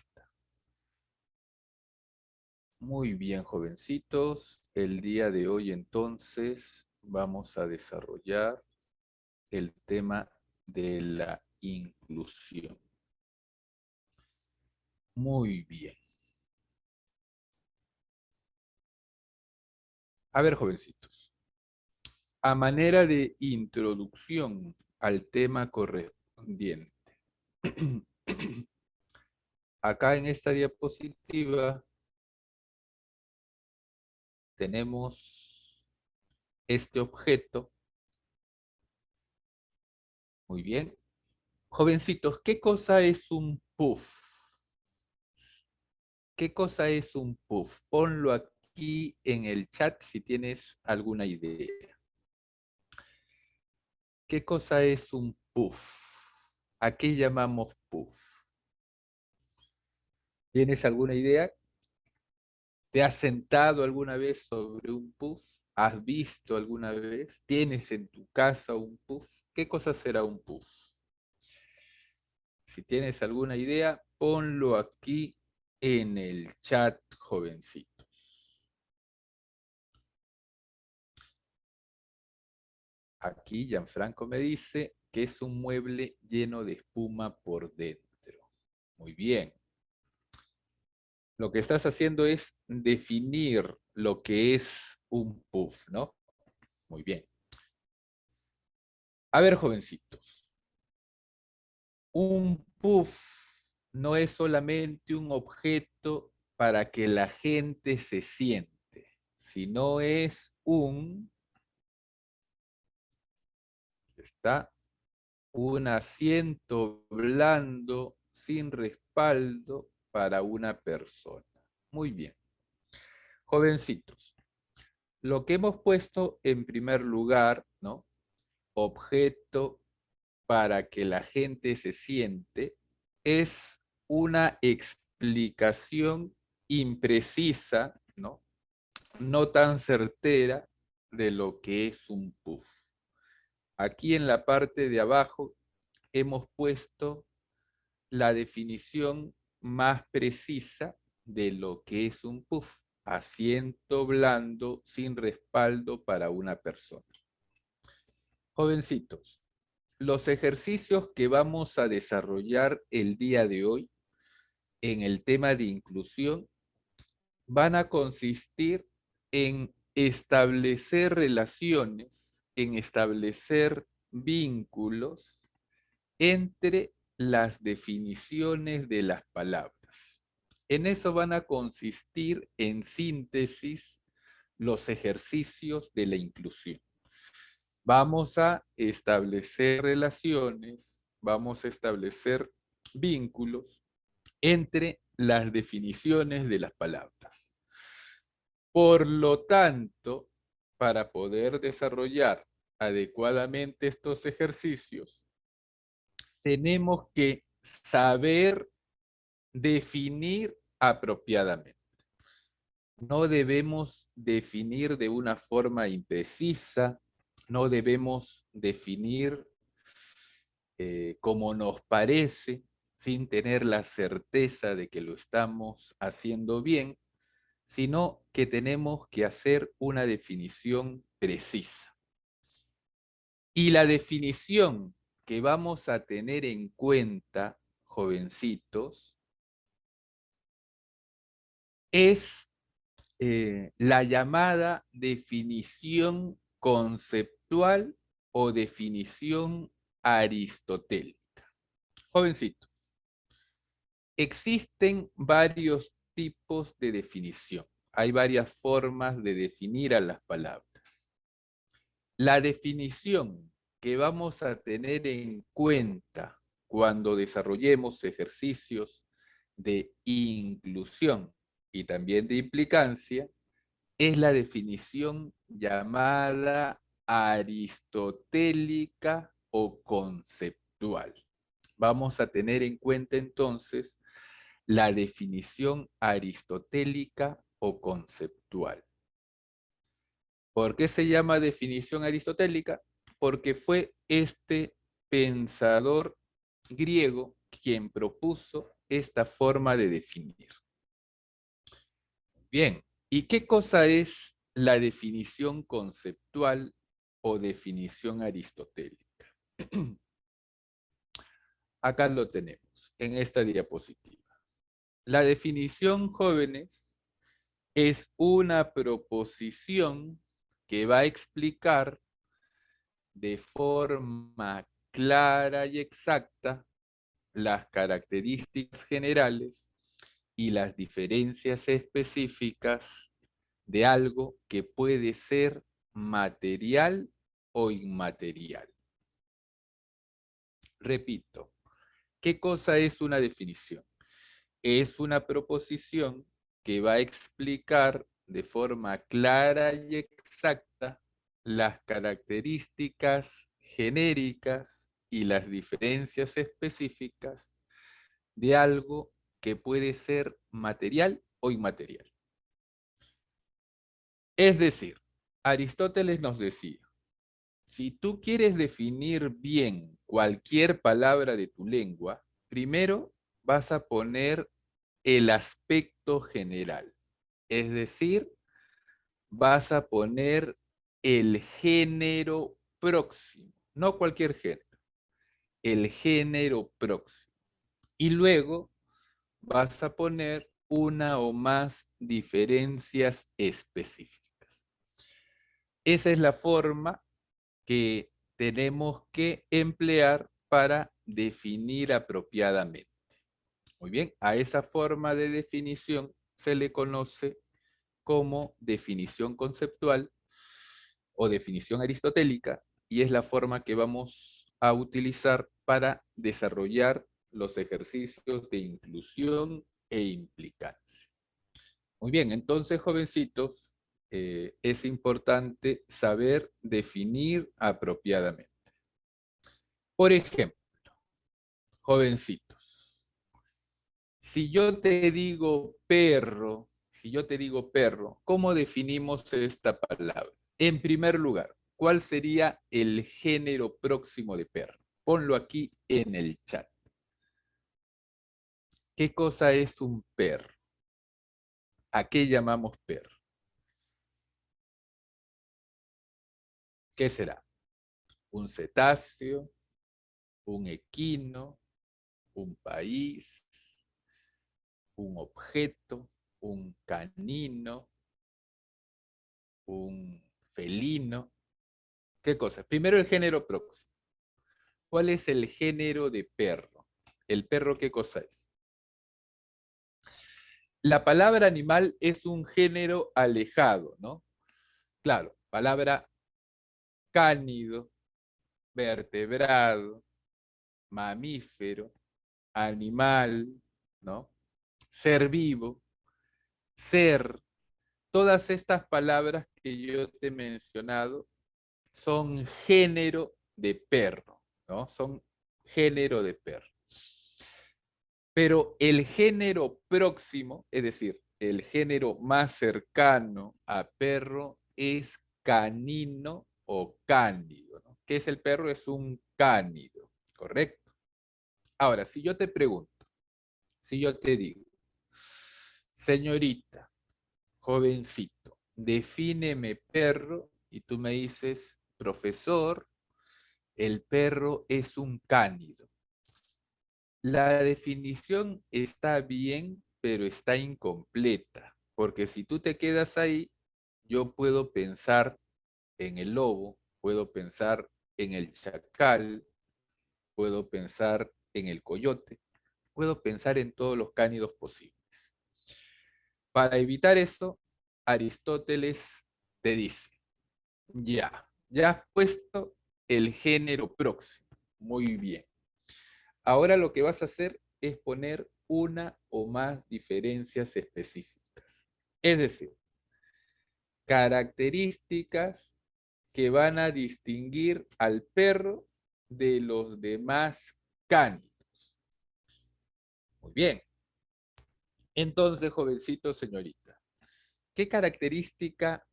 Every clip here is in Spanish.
está. Muy bien, jovencitos. El día de hoy entonces vamos a desarrollar el tema de la inclusión. Muy bien. A ver, jovencitos. A manera de introducción al tema correspondiente. Acá en esta diapositiva tenemos este objeto. Muy bien. Jovencitos, ¿qué cosa es un puff? ¿Qué cosa es un puff? Ponlo aquí en el chat si tienes alguna idea. ¿Qué cosa es un puff? ¿A qué llamamos puff? ¿Tienes alguna idea? ¿Te has sentado alguna vez sobre un puff? ¿Has visto alguna vez? ¿Tienes en tu casa un puff? ¿Qué cosa será un puff? Si tienes alguna idea, ponlo aquí en el chat, jovencitos. Aquí Gianfranco me dice que es un mueble lleno de espuma por dentro. Muy bien. Lo que estás haciendo es definir lo que es un puff, ¿no? Muy bien. A ver, jovencitos. Un puff no es solamente un objeto para que la gente se siente, sino es un asiento blando sin respaldo para una persona. Muy bien. Jovencitos, lo que hemos puesto en primer lugar, ¿no? Objeto para que la gente se siente, es una explicación imprecisa, ¿no? No tan certera de lo que es un puff. Aquí en la parte de abajo hemos puesto la definición más precisa de lo que es un puff. Asiento blando sin respaldo para una persona. Jovencitos, los ejercicios que vamos a desarrollar el día de hoy en el tema de inclusión van a consistir en establecer relaciones, en establecer vínculos entre las definiciones de las palabras. En eso van a consistir, en síntesis, los ejercicios de la inclusión. Vamos a establecer relaciones, vamos a establecer vínculos entre las definiciones de las palabras. Por lo tanto, para poder desarrollar adecuadamente estos ejercicios, tenemos que saber definir apropiadamente. No debemos definir de una forma imprecisa, no debemos definir como nos parece, sin tener la certeza de que lo estamos haciendo bien, sino que tenemos que hacer una definición precisa. Y la definición que vamos a tener en cuenta, jovencitos, es la llamada definición conceptual o definición aristotélica. Jovencitos, existen varios tipos de definición. Hay varias formas de definir a las palabras. La definición que vamos a tener en cuenta cuando desarrollemos ejercicios de inclusión y también de implicancia es la definición llamada aristotélica o conceptual. Vamos a tener en cuenta entonces la definición aristotélica o conceptual. ¿Por qué se llama definición aristotélica? Porque fue este pensador griego quien propuso esta forma de definir. Bien, ¿y qué cosa es la definición conceptual o definición aristotélica? Acá lo tenemos, en esta diapositiva. La definición, jóvenes, es una proposición que va a explicar de forma clara y exacta las características generales y las diferencias específicas de algo que puede ser material o inmaterial. Repito, ¿qué cosa es una definición? Es una proposición que va a explicar de forma clara y exacta las características genéricas y las diferencias específicas de algo que puede ser material o inmaterial. Es decir, Aristóteles nos decía, si tú quieres definir bien cualquier palabra de tu lengua, primero vas a poner el aspecto general. Es decir, vas a poner el género próximo, no cualquier género, el género próximo. Y luego vas a poner una o más diferencias específicas. Esa es la forma que tenemos que emplear para definir apropiadamente. Muy bien, a esa forma de definición se le conoce como definición conceptual o definición aristotélica y es la forma que vamos a utilizar para desarrollar los ejercicios de inclusión e implicancia. Muy bien, entonces, jovencitos, es importante saber definir apropiadamente. Por ejemplo, jovencitos, si yo te digo perro, ¿cómo definimos esta palabra? En primer lugar, ¿cuál sería el género próximo de perro? Ponlo aquí en el chat. ¿Qué cosa es un perro? ¿A qué llamamos perro? ¿Qué será? ¿Un cetáceo? ¿Un equino? ¿Un país? ¿Un objeto? ¿Un canino? ¿Un felino? ¿Qué cosa? Primero el género próximo. ¿Cuál es el género de perro? ¿El perro qué cosa es? La palabra animal es un género alejado, ¿no? Claro, palabra cánido, vertebrado, mamífero, animal, ¿no? Ser vivo, ser. Todas estas palabras que yo te he mencionado son género de perro, ¿no? Son género de perro. Pero el género próximo, es decir, el género más cercano a perro es canino o cánido, ¿no? ¿Qué es el perro? Es un cánido, ¿correcto? Ahora, si yo te pregunto, si yo te digo, señorita, jovencito, defíneme perro, y tú me dices, profesor, el perro es un cánido. La definición está bien, pero está incompleta, porque si tú te quedas ahí, yo puedo pensar en el lobo, puedo pensar en el chacal, puedo pensar en el coyote, puedo pensar en todos los cánidos posibles. Para evitar eso, Aristóteles te dice, ya has puesto el género próximo, muy bien. Ahora lo que vas a hacer es poner una o más diferencias específicas. Es decir, características que van a distinguir al perro de los demás cánidos. Muy bien. Entonces, jovencito, señorita, ¿qué característica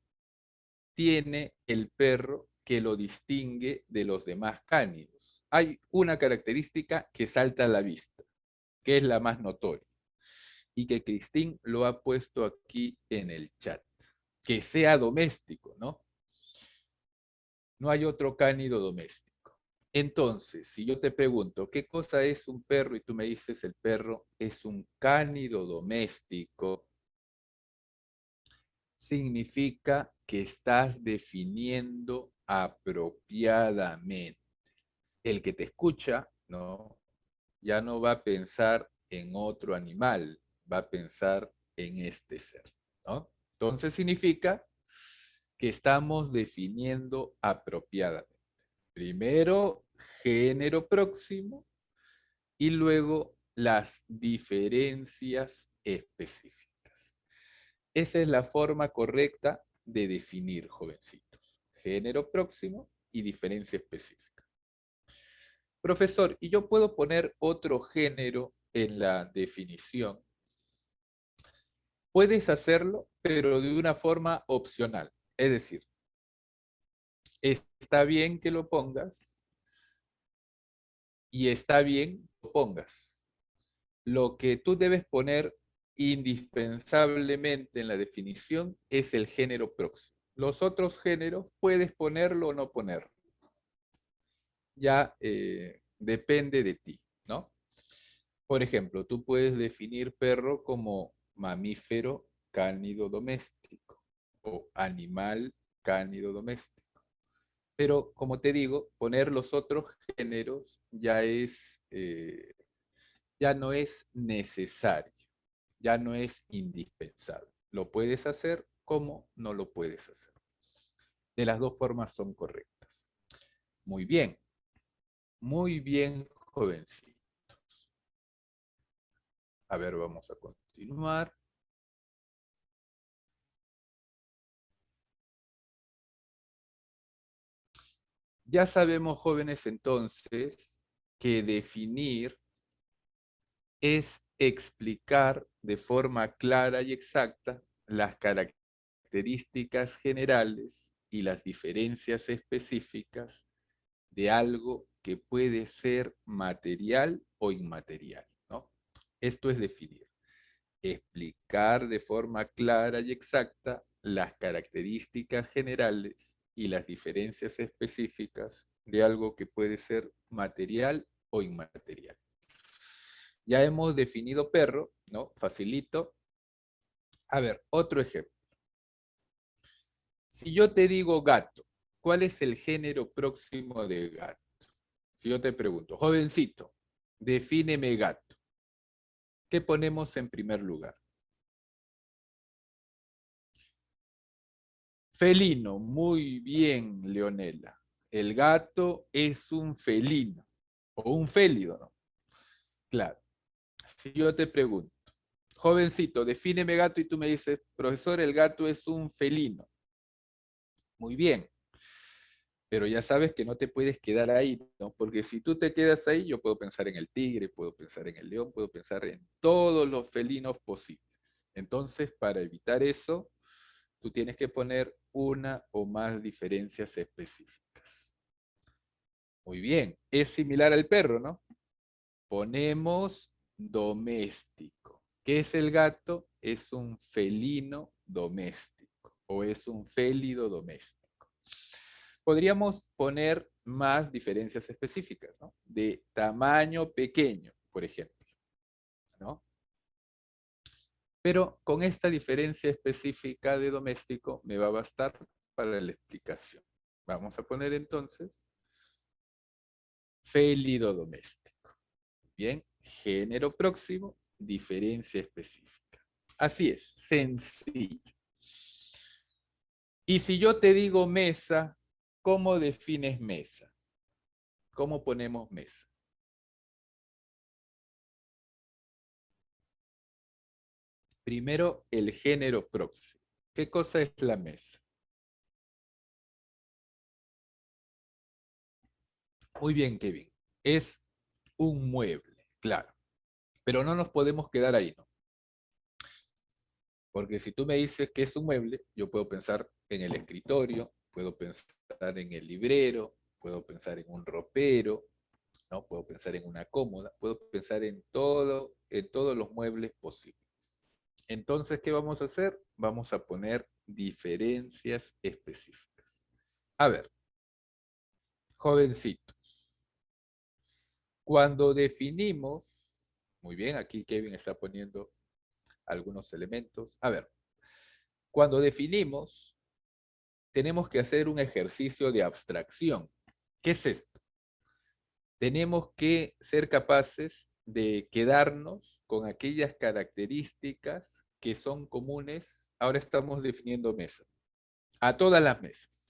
tiene el perro que lo distingue de los demás cánidos? Hay una característica que salta a la vista. que es la más notoria, y que Cristín lo ha puesto aquí en el chat. Que sea doméstico, ¿no? No hay otro cánido doméstico. Entonces, si yo te pregunto, ¿qué cosa es un perro? Y tú me dices, el perro es un cánido doméstico, significa que estás definiendo apropiadamente. El que te escucha, ¿no? Ya no va a pensar en otro animal, va a pensar en este ser, ¿no? Entonces significa que estamos definiendo apropiadamente. Primero, género próximo y luego las diferencias específicas. Esa es la forma correcta de definir, jovencitos. Género próximo y diferencia específica. Profesor, ¿y yo puedo poner otro género en la definición? Puedes hacerlo, pero de una forma opcional. Es decir, está bien que lo pongas y está bien que lo pongas. Lo que tú debes poner indispensablemente en la definición es el género próximo. Los otros géneros puedes ponerlo o no ponerlo. Ya depende de ti, ¿no? Por ejemplo, tú puedes definir perro como mamífero cánido doméstico o animal cánido doméstico. Pero como te digo, poner los otros géneros ya no es necesario, ya no es indispensable. Lo puedes hacer como no lo puedes hacer. De las dos formas son correctas. Muy bien, jovencitos. A ver, vamos a continuar. Ya sabemos, jóvenes, entonces, que definir es explicar de forma clara y exacta las características generales y las diferencias específicas de algo que puede ser material o inmaterial, ¿no? Esto es definir. Explicar de forma clara y exacta las características generales y las diferencias específicas de algo que puede ser material o inmaterial. Ya hemos definido perro, ¿no? Facilito. A ver, otro ejemplo. Si yo te digo gato, ¿cuál es el género próximo de gato? Si yo te pregunto, jovencito, defíneme gato. ¿Qué ponemos en primer lugar? Felino, muy bien, Leonela. El gato es un felino o un félido, ¿no? Claro. Si yo te pregunto, jovencito, defíneme gato y tú me dices, profesor, el gato es un felino. Muy bien. Pero ya sabes que no te puedes quedar ahí, ¿no? Porque si tú te quedas ahí, yo puedo pensar en el tigre, puedo pensar en el león, puedo pensar en todos los felinos posibles. Entonces, para evitar eso, tú tienes que poner una o más diferencias específicas. Muy bien, es similar al perro, ¿no? Ponemos doméstico. ¿Qué es el gato? Es un felino doméstico o es un félido doméstico. Podríamos poner más diferencias específicas, ¿no? De tamaño pequeño, por ejemplo, ¿no? Pero con esta diferencia específica de doméstico me va a bastar para la explicación. Vamos a poner entonces félido doméstico. Bien, género próximo, diferencia específica. Así es, sencillo. Y si yo te digo mesa, ¿cómo defines mesa? ¿Cómo ponemos mesa? Primero, el género próximo. ¿Qué cosa es la mesa? Muy bien, Kevin. Es un mueble, claro. Pero no nos podemos quedar ahí, ¿no? Porque si tú me dices que es un mueble, yo puedo pensar en el escritorio, puedo pensar en el librero, puedo pensar en un ropero, ¿no? Puedo pensar en una cómoda, puedo pensar en todos los muebles posibles. Entonces, ¿qué vamos a hacer? Vamos a poner diferencias específicas. A ver, jovencitos, cuando definimos, muy bien, aquí Kevin está poniendo algunos elementos. A ver, cuando definimos, tenemos que hacer un ejercicio de abstracción. ¿Qué es esto? Tenemos que ser capaces de quedarnos con aquellas características que son comunes. Ahora estamos definiendo mesas, a todas las mesas.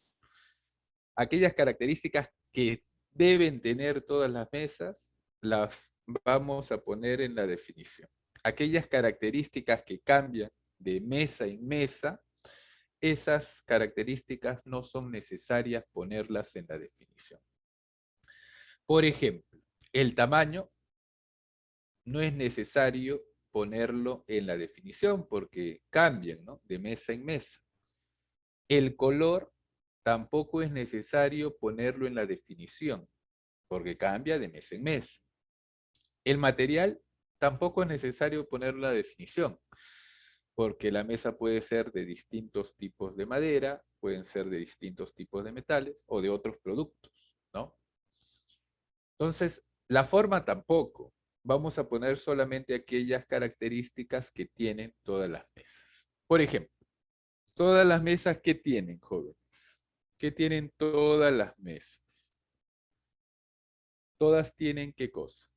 Aquellas características que deben tener todas las mesas, las vamos a poner en la definición. Aquellas características que cambian de mesa en mesa, esas características no son necesarias ponerlas en la definición. Por ejemplo, el tamaño no es necesario ponerlo en la definición porque cambian, ¿no? De mesa en mesa. El color tampoco es necesario ponerlo en la definición porque cambia de mes en mes. El material tampoco es necesario ponerlo en la definición porque la mesa puede ser de distintos tipos de madera, pueden ser de distintos tipos de metales o de otros productos, ¿no? Entonces, la forma tampoco. Vamos a poner solamente aquellas características que tienen todas las mesas. Por ejemplo, todas las mesas que tienen, jóvenes. ¿Qué tienen todas las mesas? Todas tienen qué cosa.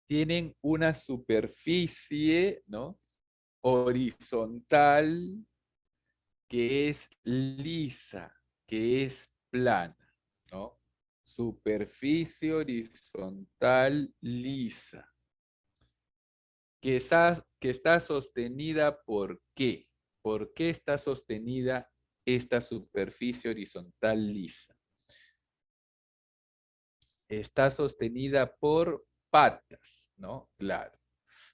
Tienen una superficie, ¿no? Horizontal que es lisa, que es plana, ¿no? Superficie horizontal lisa. Que está sostenida ¿por qué? ¿Por qué está sostenida esta superficie horizontal lisa? Está sostenida por patas, ¿no? Claro.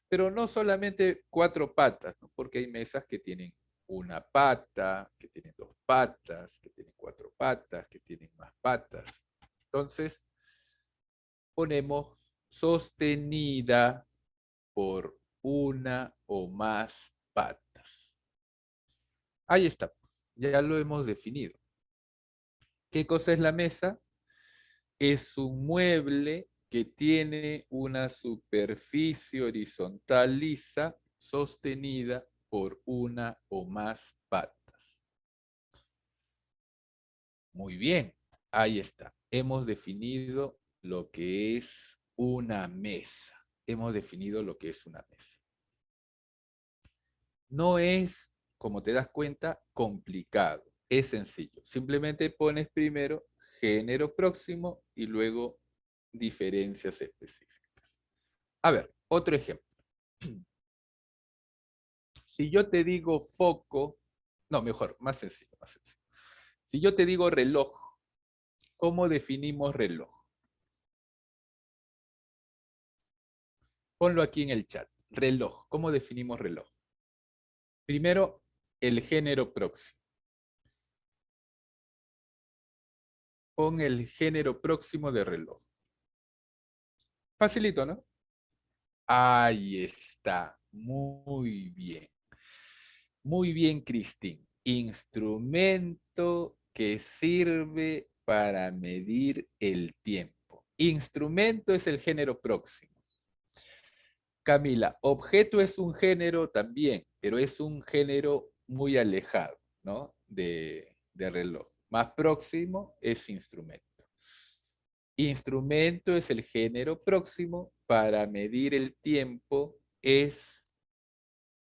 Pero no solamente cuatro patas, ¿no? Porque hay mesas que tienen una pata, que tienen dos patas, que tienen cuatro patas, que tienen más patas. Entonces, ponemos sostenida por una o más patas. Ahí está, ya lo hemos definido. ¿Qué cosa es la mesa? Es un mueble que tiene una superficie horizontal lisa sostenida por una o más patas. Muy bien, ahí está. Hemos definido lo que es una mesa. Hemos definido lo que es una mesa. No es, como te das cuenta, complicado. Es sencillo. Simplemente pones primero género próximo y luego diferencias específicas. A ver, otro ejemplo. Si yo te digo foco, no, mejor, más sencillo, más sencillo. Si yo te digo reloj, ¿cómo definimos reloj? Ponlo aquí en el chat. Reloj, ¿cómo definimos reloj? Primero, el género próximo. Pon el género próximo de reloj. Facilito, ¿no? Ahí está. Muy bien. Muy bien, Cristín. Instrumento que sirve para medir el tiempo. Instrumento es el género próximo. Camila, objeto es un género también, pero es un género muy alejado, ¿no? De reloj. Más próximo es instrumento. Instrumento es el género próximo para medir el tiempo, es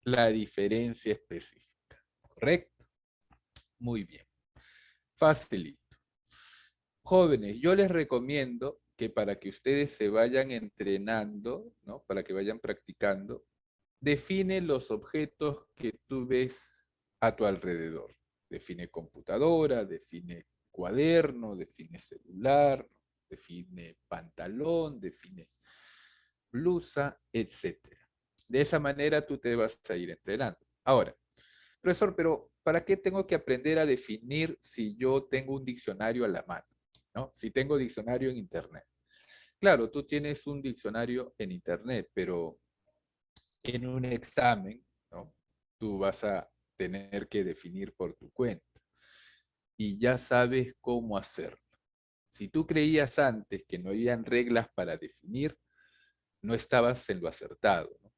la diferencia específica. ¿Correcto? Muy bien. Facilito. Jóvenes, yo les recomiendo que para que ustedes se vayan entrenando, ¿no? Para que vayan practicando, define los objetos que tú ves a tu alrededor. Define computadora, define cuaderno, define celular, define pantalón, define blusa, etcétera. De esa manera tú te vas a ir entrenando. Ahora, profesor, pero ¿para qué tengo que aprender a definir si yo tengo un diccionario a la mano? ¿No? Si tengo diccionario en Internet. Claro, tú tienes un diccionario en Internet, pero en un examen, ¿no? Tú vas a tener que definir por tu cuenta y ya sabes cómo hacerlo. Si tú creías antes que no habían reglas para definir, no estabas en lo acertado, ¿no?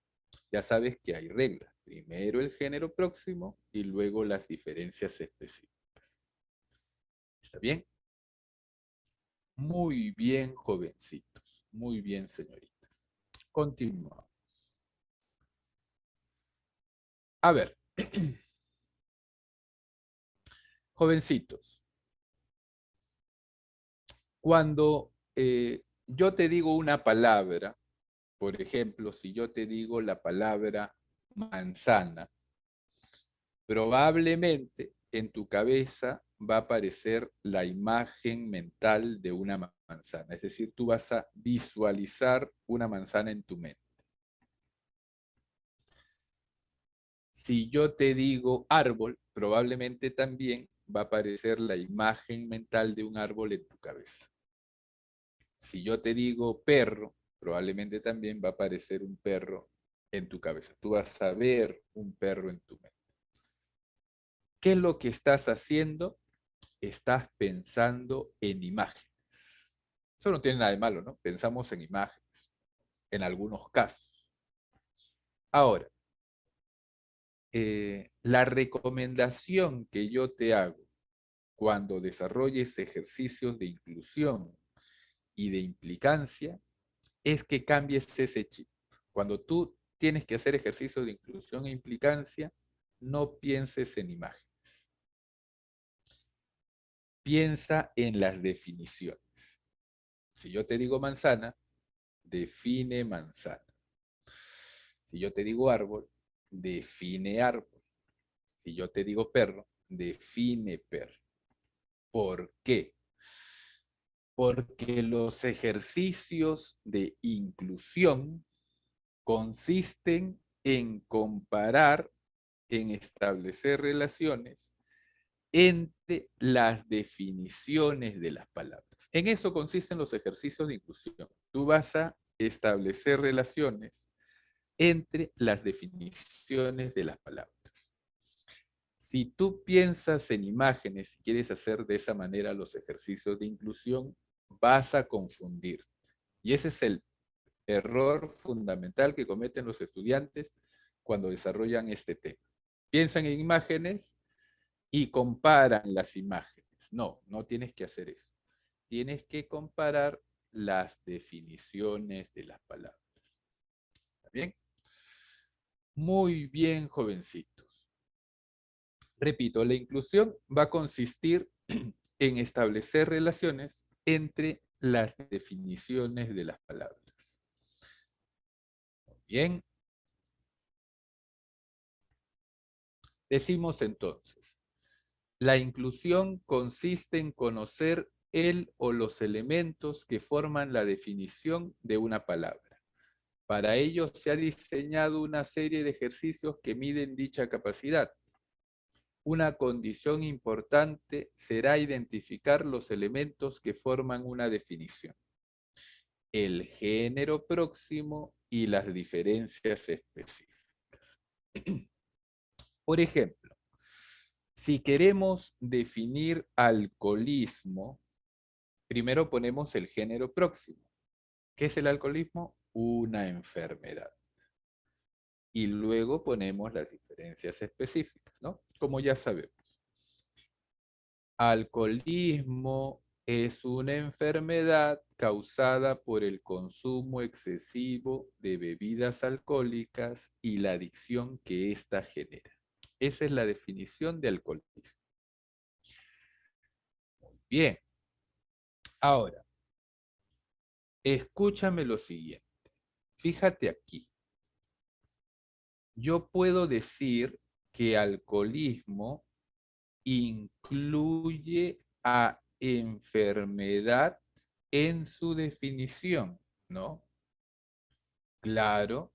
Ya sabes que hay reglas. Primero el género próximo y luego las diferencias específicas. ¿Está bien? Muy bien, jovencitos. Muy bien, señoritas. Continuamos. A ver, jovencitos, cuando yo te digo una palabra, por ejemplo, si yo te digo la palabra manzana, probablemente en tu cabeza va a aparecer la imagen mental de una manzana. Es decir, tú vas a visualizar una manzana en tu mente. Si yo te digo árbol, probablemente también va a aparecer la imagen mental de un árbol en tu cabeza. Si yo te digo perro, probablemente también va a aparecer un perro en tu cabeza. Tú vas a ver un perro en tu mente. ¿Qué es lo que estás haciendo? Estás pensando en imágenes. Eso no tiene nada de malo, ¿no? Pensamos en imágenes, en algunos casos. Ahora, la recomendación que yo te hago cuando desarrolles ejercicios de inclusión y de implicancia es que cambies ese chip. Cuando tú tienes que hacer ejercicios de inclusión e implicancia, no pienses en imágenes. Piensa en las definiciones. Si yo te digo manzana, define manzana. Si yo te digo árbol, define árbol. Si yo te digo perro, define perro. ¿Por qué? Porque los ejercicios de inclusión consisten en comparar, en establecer relaciones entre las definiciones de las palabras. En eso consisten los ejercicios de inclusión. Tú vas a establecer relaciones entre las definiciones de las palabras. Si tú piensas en imágenes y quieres hacer de esa manera los ejercicios de inclusión, vas a confundirte. Y ese es el error fundamental que cometen los estudiantes cuando desarrollan este tema. Piensan en imágenes y comparan las imágenes. No, no tienes que hacer eso. Tienes que comparar las definiciones de las palabras. ¿Está bien? Muy bien, jovencitos. Repito, la inclusión va a consistir en establecer relaciones entre las definiciones de las palabras. Muy bien. Decimos entonces, la inclusión consiste en conocer el o los elementos que forman la definición de una palabra. Para ello se ha diseñado una serie de ejercicios que miden dicha capacidad. Una condición importante será identificar los elementos que forman una definición, el género próximo y las diferencias específicas. Por ejemplo, si queremos definir alcoholismo, primero ponemos el género próximo. ¿Qué es el alcoholismo? Una enfermedad. Y luego ponemos las diferencias específicas, ¿no? Como ya sabemos. Alcoholismo es una enfermedad causada por el consumo excesivo de bebidas alcohólicas y la adicción que ésta genera. Esa es la definición de alcoholismo. Bien, ahora, escúchame lo siguiente. Fíjate aquí. Yo puedo decir que alcoholismo incluye a enfermedad en su definición, ¿no? Claro,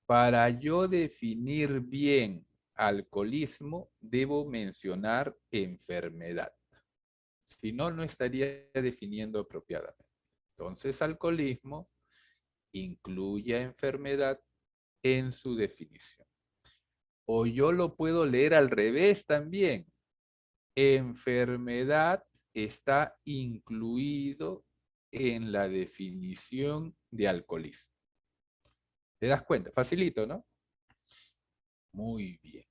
para yo definir bien alcoholismo, debo mencionar enfermedad. Si no, no estaría definiendo apropiadamente. Entonces, alcoholismo incluye a enfermedad en su definición. O yo lo puedo leer al revés también. Enfermedad está incluido en la definición de alcoholismo. ¿Te das cuenta? Facilito, ¿no? Muy bien.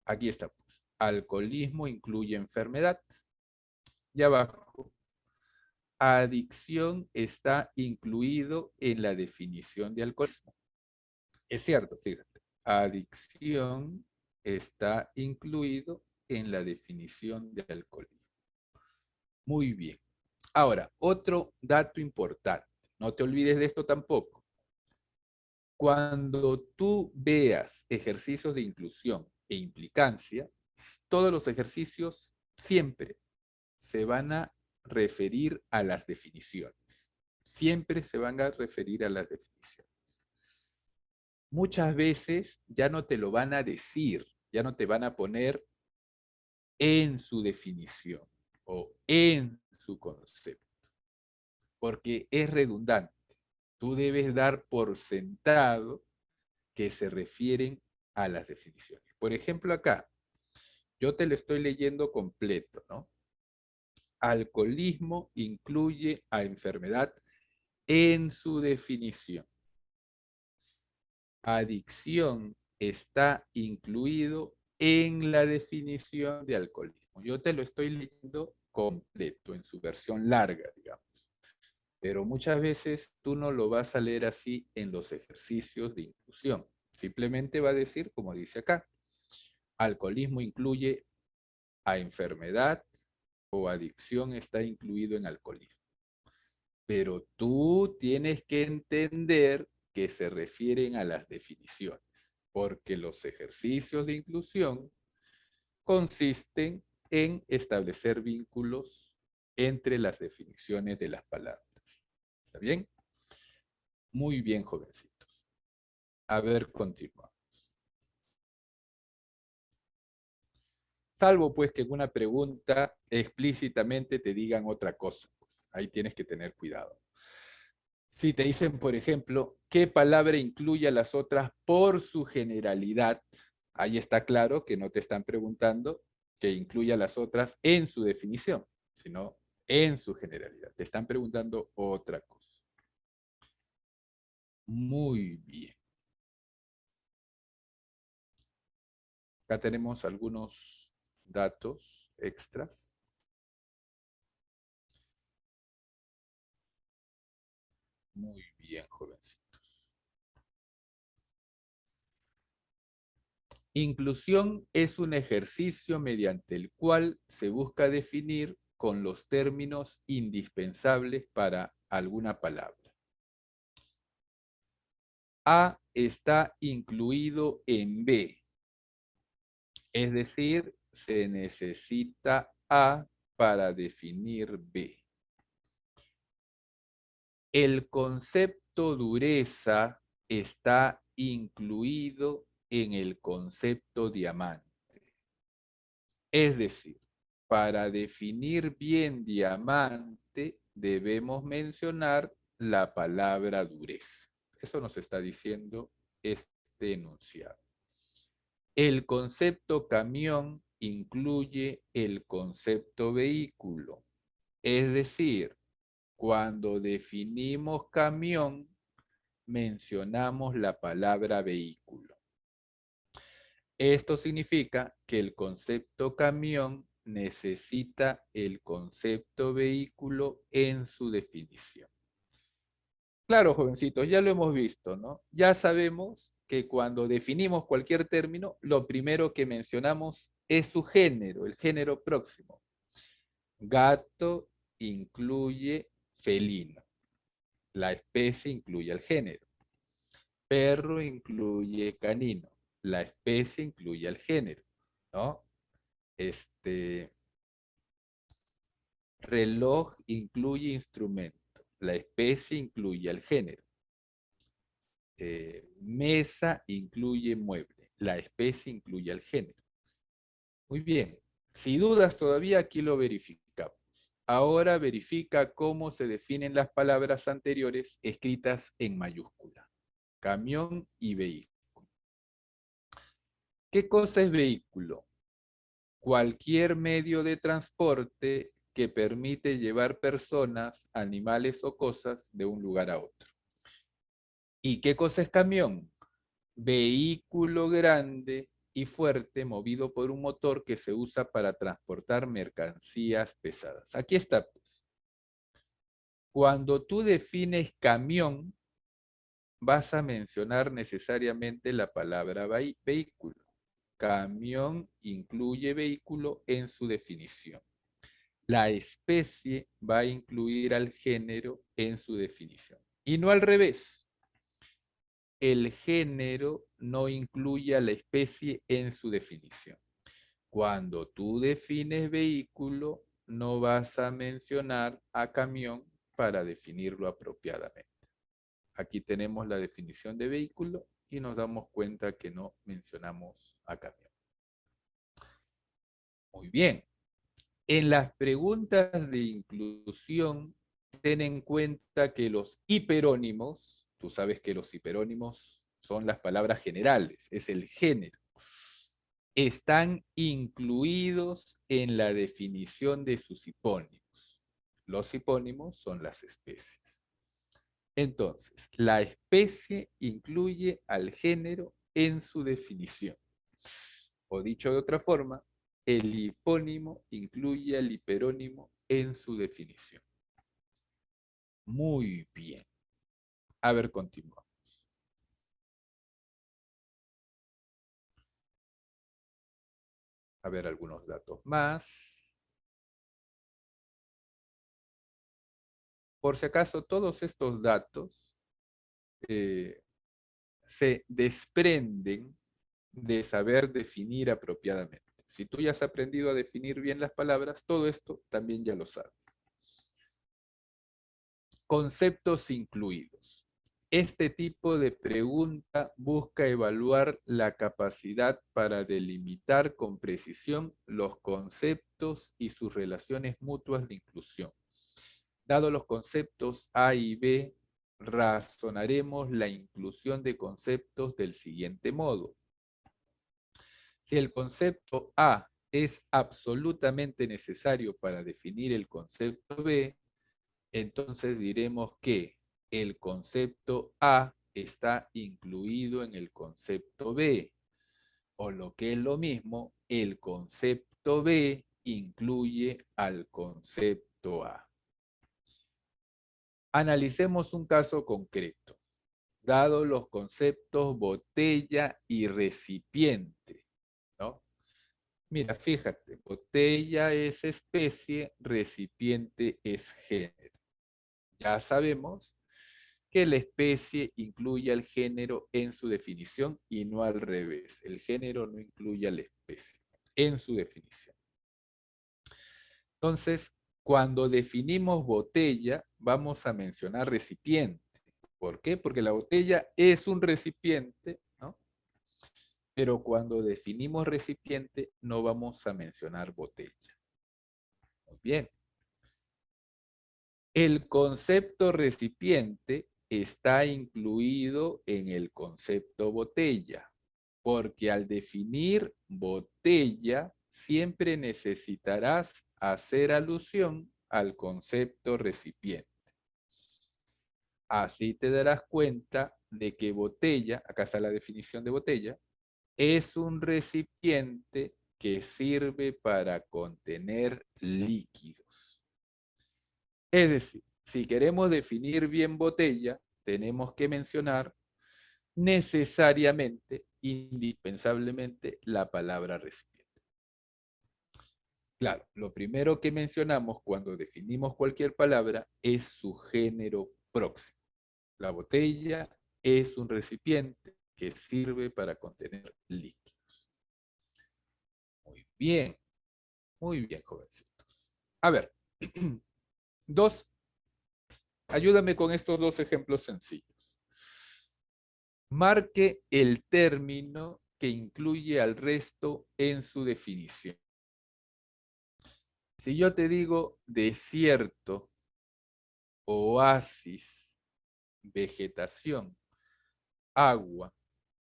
Aquí está, pues. Alcoholismo incluye enfermedad. Y abajo, adicción está incluido en la definición de alcoholismo. Es cierto, fíjate. Adicción está incluido en la definición de alcoholismo. Muy bien. Ahora, otro dato importante. No te olvides de esto tampoco. Cuando tú veas ejercicios de inclusión e implicancia, todos los ejercicios siempre se van a referir a las definiciones. Siempre se van a referir a las definiciones. Muchas veces ya no te lo van a decir, ya no te van a poner en su definición o en su concepto, porque es redundante. Tú debes dar por sentado que se refieren a las definiciones. Por ejemplo, acá, yo te lo estoy leyendo completo, ¿no? Alcoholismo incluye a enfermedad en su definición. Adicción está incluido en la definición de alcoholismo. Yo te lo estoy leyendo completo, en su versión larga, digamos. Pero muchas veces tú no lo vas a leer así en los ejercicios de inclusión. Simplemente va a decir, como dice acá, alcoholismo incluye a enfermedad o adicción está incluido en alcoholismo. Pero tú tienes que entender que se refieren a las definiciones, porque los ejercicios de inclusión consisten en establecer vínculos entre las definiciones de las palabras. ¿Está bien? Muy bien, jovencitos. A ver, continuamos. Salvo pues que en una pregunta explícitamente te digan otra cosa. Pues, ahí tienes que tener cuidado. Si te dicen, por ejemplo, ¿qué palabra incluye a las otras por su generalidad? Ahí está claro que no te están preguntando que incluya a las otras en su definición, sino en su generalidad. Te están preguntando otra cosa. Muy bien. Acá tenemos algunos datos extras. Muy bien, jovencitos. Inclusión es un ejercicio mediante el cual se busca definir con los términos indispensables para alguna palabra. A está incluido en B, es decir, se necesita A para definir B. El concepto dureza está incluido en el concepto diamante. Es decir, para definir bien diamante debemos mencionar la palabra dureza. Eso nos está diciendo este enunciado. El concepto camión incluye el concepto vehículo. Es decir, cuando definimos camión, mencionamos la palabra vehículo. Esto significa que el concepto camión necesita el concepto vehículo en su definición. Claro, jovencitos, ya lo hemos visto, ¿no? Ya sabemos que cuando definimos cualquier término, lo primero que mencionamos es su género, el género próximo. Gato incluye felino. La especie incluye el género. Perro incluye canino. La especie incluye el género, ¿no? Reloj incluye instrumento. La especie incluye el género. Mesa incluye mueble. La especie incluye al género. Muy bien. Si dudas todavía, aquí lo verificamos. Ahora verifica cómo se definen las palabras anteriores escritas en mayúscula. Camión y vehículo. ¿Qué cosa es vehículo? Cualquier medio de transporte que permite llevar personas, animales o cosas de un lugar a otro. ¿Y qué cosa es camión? Vehículo grande y fuerte movido por un motor que se usa para transportar mercancías pesadas. Aquí está, pues. Cuando tú defines camión, vas a mencionar necesariamente la palabra vehículo. Camión incluye vehículo en su definición. La especie va a incluir al género en su definición. Y no al revés. El género no incluye a la especie en su definición. Cuando tú defines vehículo, no vas a mencionar a camión para definirlo apropiadamente. Aquí tenemos la definición de vehículo y nos damos cuenta que no mencionamos a camión. Muy bien. En las preguntas de inclusión, ten en cuenta que los hiperónimos, tú sabes que los hiperónimos son las palabras generales, es el género, están incluidos en la definición de sus hipónimos. Los hipónimos son las especies. Entonces, la especie incluye al género en su definición. O dicho de otra forma, el hipónimo incluye al hiperónimo en su definición. Muy bien. A ver, continuamos. A ver algunos datos más. Por si acaso, todos estos datos se desprenden de saber definir apropiadamente. Si tú ya has aprendido a definir bien las palabras, todo esto también ya lo sabes. Conceptos incluidos. Este tipo de pregunta busca evaluar la capacidad para delimitar con precisión los conceptos y sus relaciones mutuas de inclusión. Dado los conceptos A y B, razonaremos la inclusión de conceptos del siguiente modo. Si el concepto A es absolutamente necesario para definir el concepto B, entonces diremos que el concepto A está incluido en el concepto B, o lo que es lo mismo, el concepto B incluye al concepto A. Analicemos un caso concreto, dado los conceptos botella y recipiente, ¿no? Mira, fíjate, botella es especie, recipiente es género. Ya sabemos que la especie incluye al género en su definición y no al revés. El género no incluye a la especie en su definición. Entonces, cuando definimos botella, vamos a mencionar recipiente. ¿Por qué? Porque la botella es un recipiente, ¿no? Pero cuando definimos recipiente, no vamos a mencionar botella. Muy bien. El concepto recipiente está incluido en el concepto botella, porque al definir botella, siempre necesitarás hacer alusión al concepto recipiente. Así te darás cuenta de que botella, acá está la definición de botella, es un recipiente que sirve para contener líquidos. Es decir, si queremos definir bien botella, tenemos que mencionar necesariamente, indispensablemente, la palabra recipiente. Claro, lo primero que mencionamos cuando definimos cualquier palabra es su género próximo. La botella es un recipiente que sirve para contener líquidos. Muy bien, jovencitos. A ver, ayúdame con estos dos ejemplos sencillos. Marque el término que incluye al resto en su definición. Si yo te digo desierto, oasis, vegetación, agua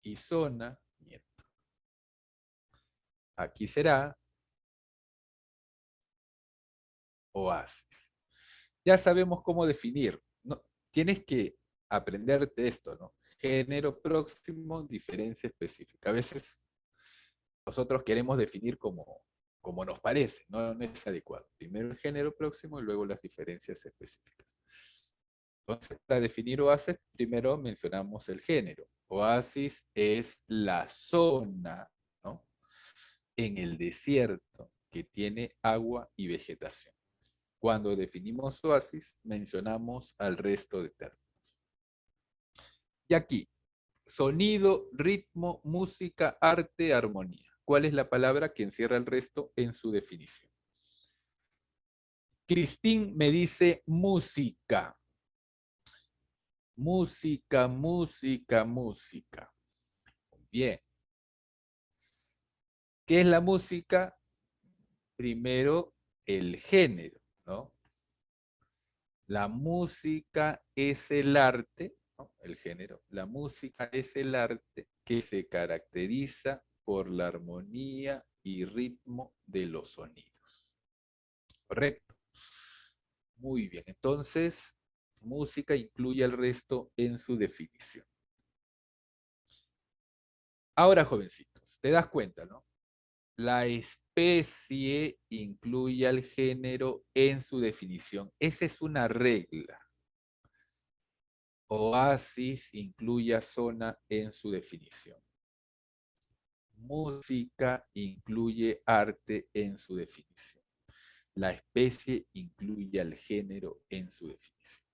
y zona, miento. Aquí será oasis. Ya sabemos cómo definir. No, tienes que aprenderte esto, ¿no? Género próximo, diferencia específica. A veces nosotros queremos definir como nos parece, no es adecuado. Primero el género próximo y luego las diferencias específicas. Entonces, para definir oasis, primero mencionamos el género. Oasis es la zona, ¿no?, en el desierto que tiene agua y vegetación. Cuando definimos oasis, mencionamos al resto de términos. Y aquí, sonido, ritmo, música, arte, armonía. ¿Cuál es la palabra que encierra el resto en su definición? Cristín me dice música. Música, música, música. Bien. ¿Qué es la música? Primero, el género, ¿no? La música es el arte, ¿no?, el género. La música es el arte que se caracteriza por la armonía y ritmo de los sonidos. ¿Correcto? Muy bien. Entonces, música incluye al resto en su definición. Ahora, jovencitos, te das cuenta, ¿no? La especie incluye al género en su definición. Esa es una regla. Oasis incluye a zona en su definición. Música incluye arte en su definición. La especie incluye al género en su definición.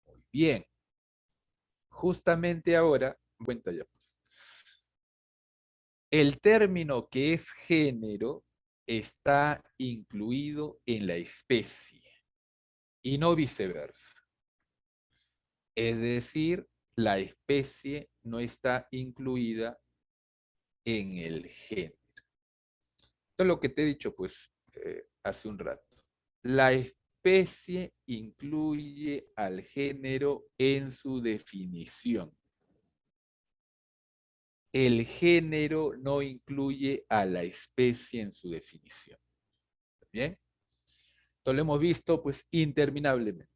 Muy bien. Justamente ahora, cuenta ya pues. El término que es género está incluido en la especie y no viceversa. Es decir, la especie no está incluida en el género. Esto es lo que te he dicho, pues, hace un rato. La especie incluye al género en su definición. El género no incluye a la especie en su definición. ¿Bien? Esto lo hemos visto, pues, interminablemente.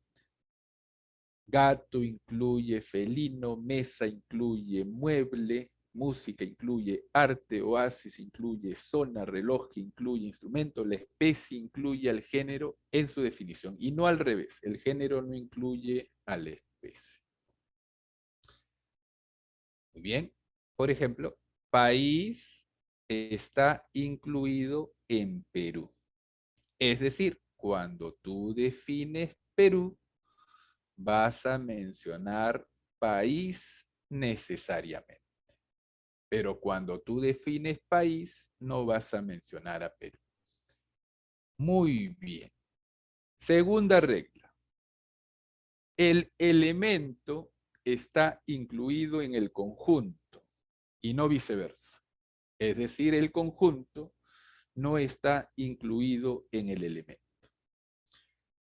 Gato incluye felino, mesa incluye mueble, música incluye arte, oasis incluye zona, reloj incluye instrumento, la especie incluye al género en su definición y no al revés, el género no incluye a la especie. Muy bien, por ejemplo, país está incluido en Perú. Es decir, cuando tú defines Perú, vas a mencionar país necesariamente. Pero cuando tú defines país, no vas a mencionar a Perú. Muy bien. Segunda regla. El elemento está incluido en el conjunto y no viceversa. Es decir, el conjunto no está incluido en el elemento.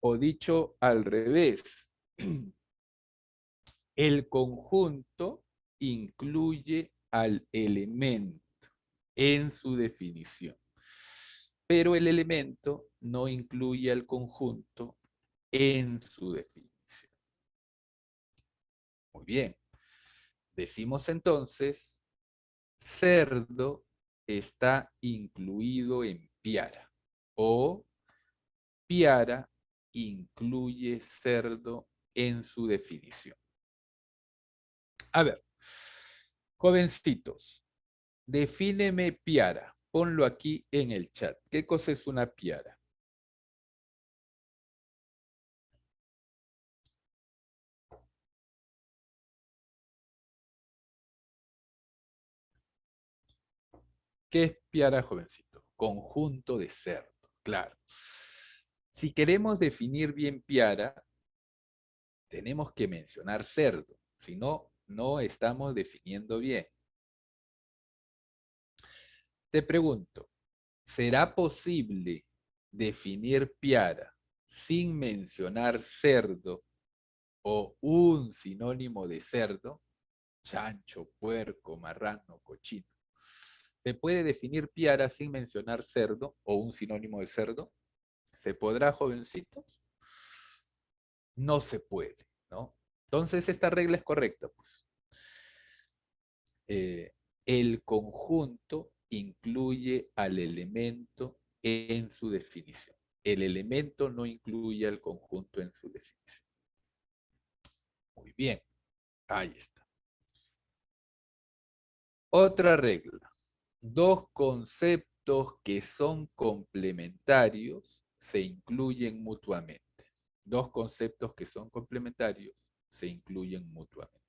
O dicho al revés, el conjunto incluye al elemento en su definición, pero el elemento no incluye al conjunto en su definición. Muy bien. Decimos entonces, cerdo está incluido en Piara o Piara incluye cerdo en su definición. A ver, jovencitos, defíneme piara. Ponlo aquí en el chat. ¿Qué cosa es una piara? ¿Qué es piara, jovencito? Conjunto de cerdos, claro. Si queremos definir bien piara, tenemos que mencionar cerdo. Si no, no estamos definiendo bien. Te pregunto, ¿será posible definir piara sin mencionar cerdo o un sinónimo de cerdo? Chancho, puerco, marrano, cochino. ¿Se puede definir piara sin mencionar cerdo o un sinónimo de cerdo? ¿Se podrá, jovencitos? No se puede, ¿no? Entonces esta regla es correcta, pues. Eh, el conjunto incluye al elemento en su definición. El elemento no incluye al conjunto en su definición. Muy bien, ahí está. Otra regla. Dos conceptos que son complementarios se incluyen mutuamente. Dos conceptos que son complementarios se incluyen mutuamente.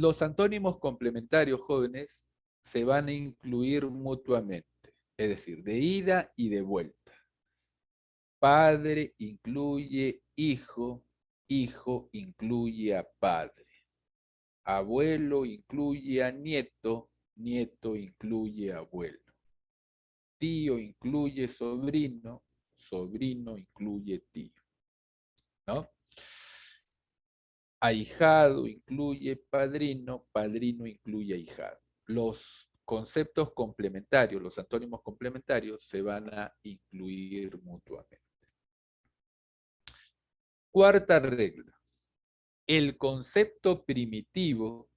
Los antónimos complementarios, jóvenes, se van a incluir mutuamente, es decir, de ida y de vuelta. Padre incluye hijo, hijo incluye a padre. Abuelo incluye a nieto, nieto incluye a abuelo. Tío incluye sobrino, sobrino incluye tío, ¿no? Ahijado incluye padrino, padrino incluye ahijado. Los conceptos complementarios, los antónimos complementarios, se van a incluir mutuamente. Cuarta regla. El concepto primitivo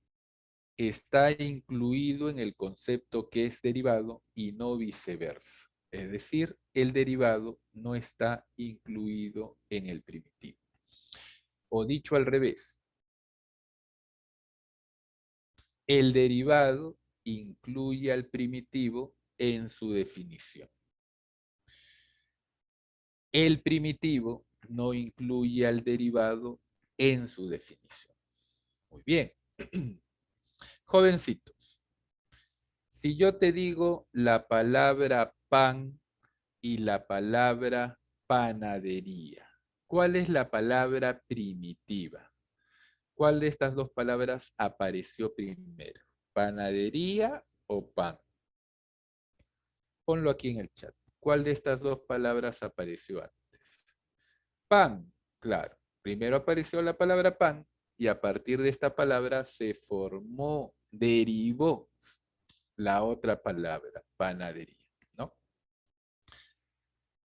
está incluido en el concepto que es derivado y no viceversa. Es decir, el derivado no está incluido en el primitivo. O dicho al revés, el derivado incluye al primitivo en su definición. El primitivo no incluye al derivado en su definición. Muy bien. Jovencitos, si yo te digo la palabra pan y la palabra panadería, ¿cuál es la palabra primitiva? ¿Cuál de estas dos palabras apareció primero? ¿Panadería o pan? Ponlo aquí en el chat. ¿Cuál de estas dos palabras apareció antes? Pan, claro. Primero apareció la palabra pan y a partir de esta palabra se formó, derivó la otra palabra, panadería, ¿no?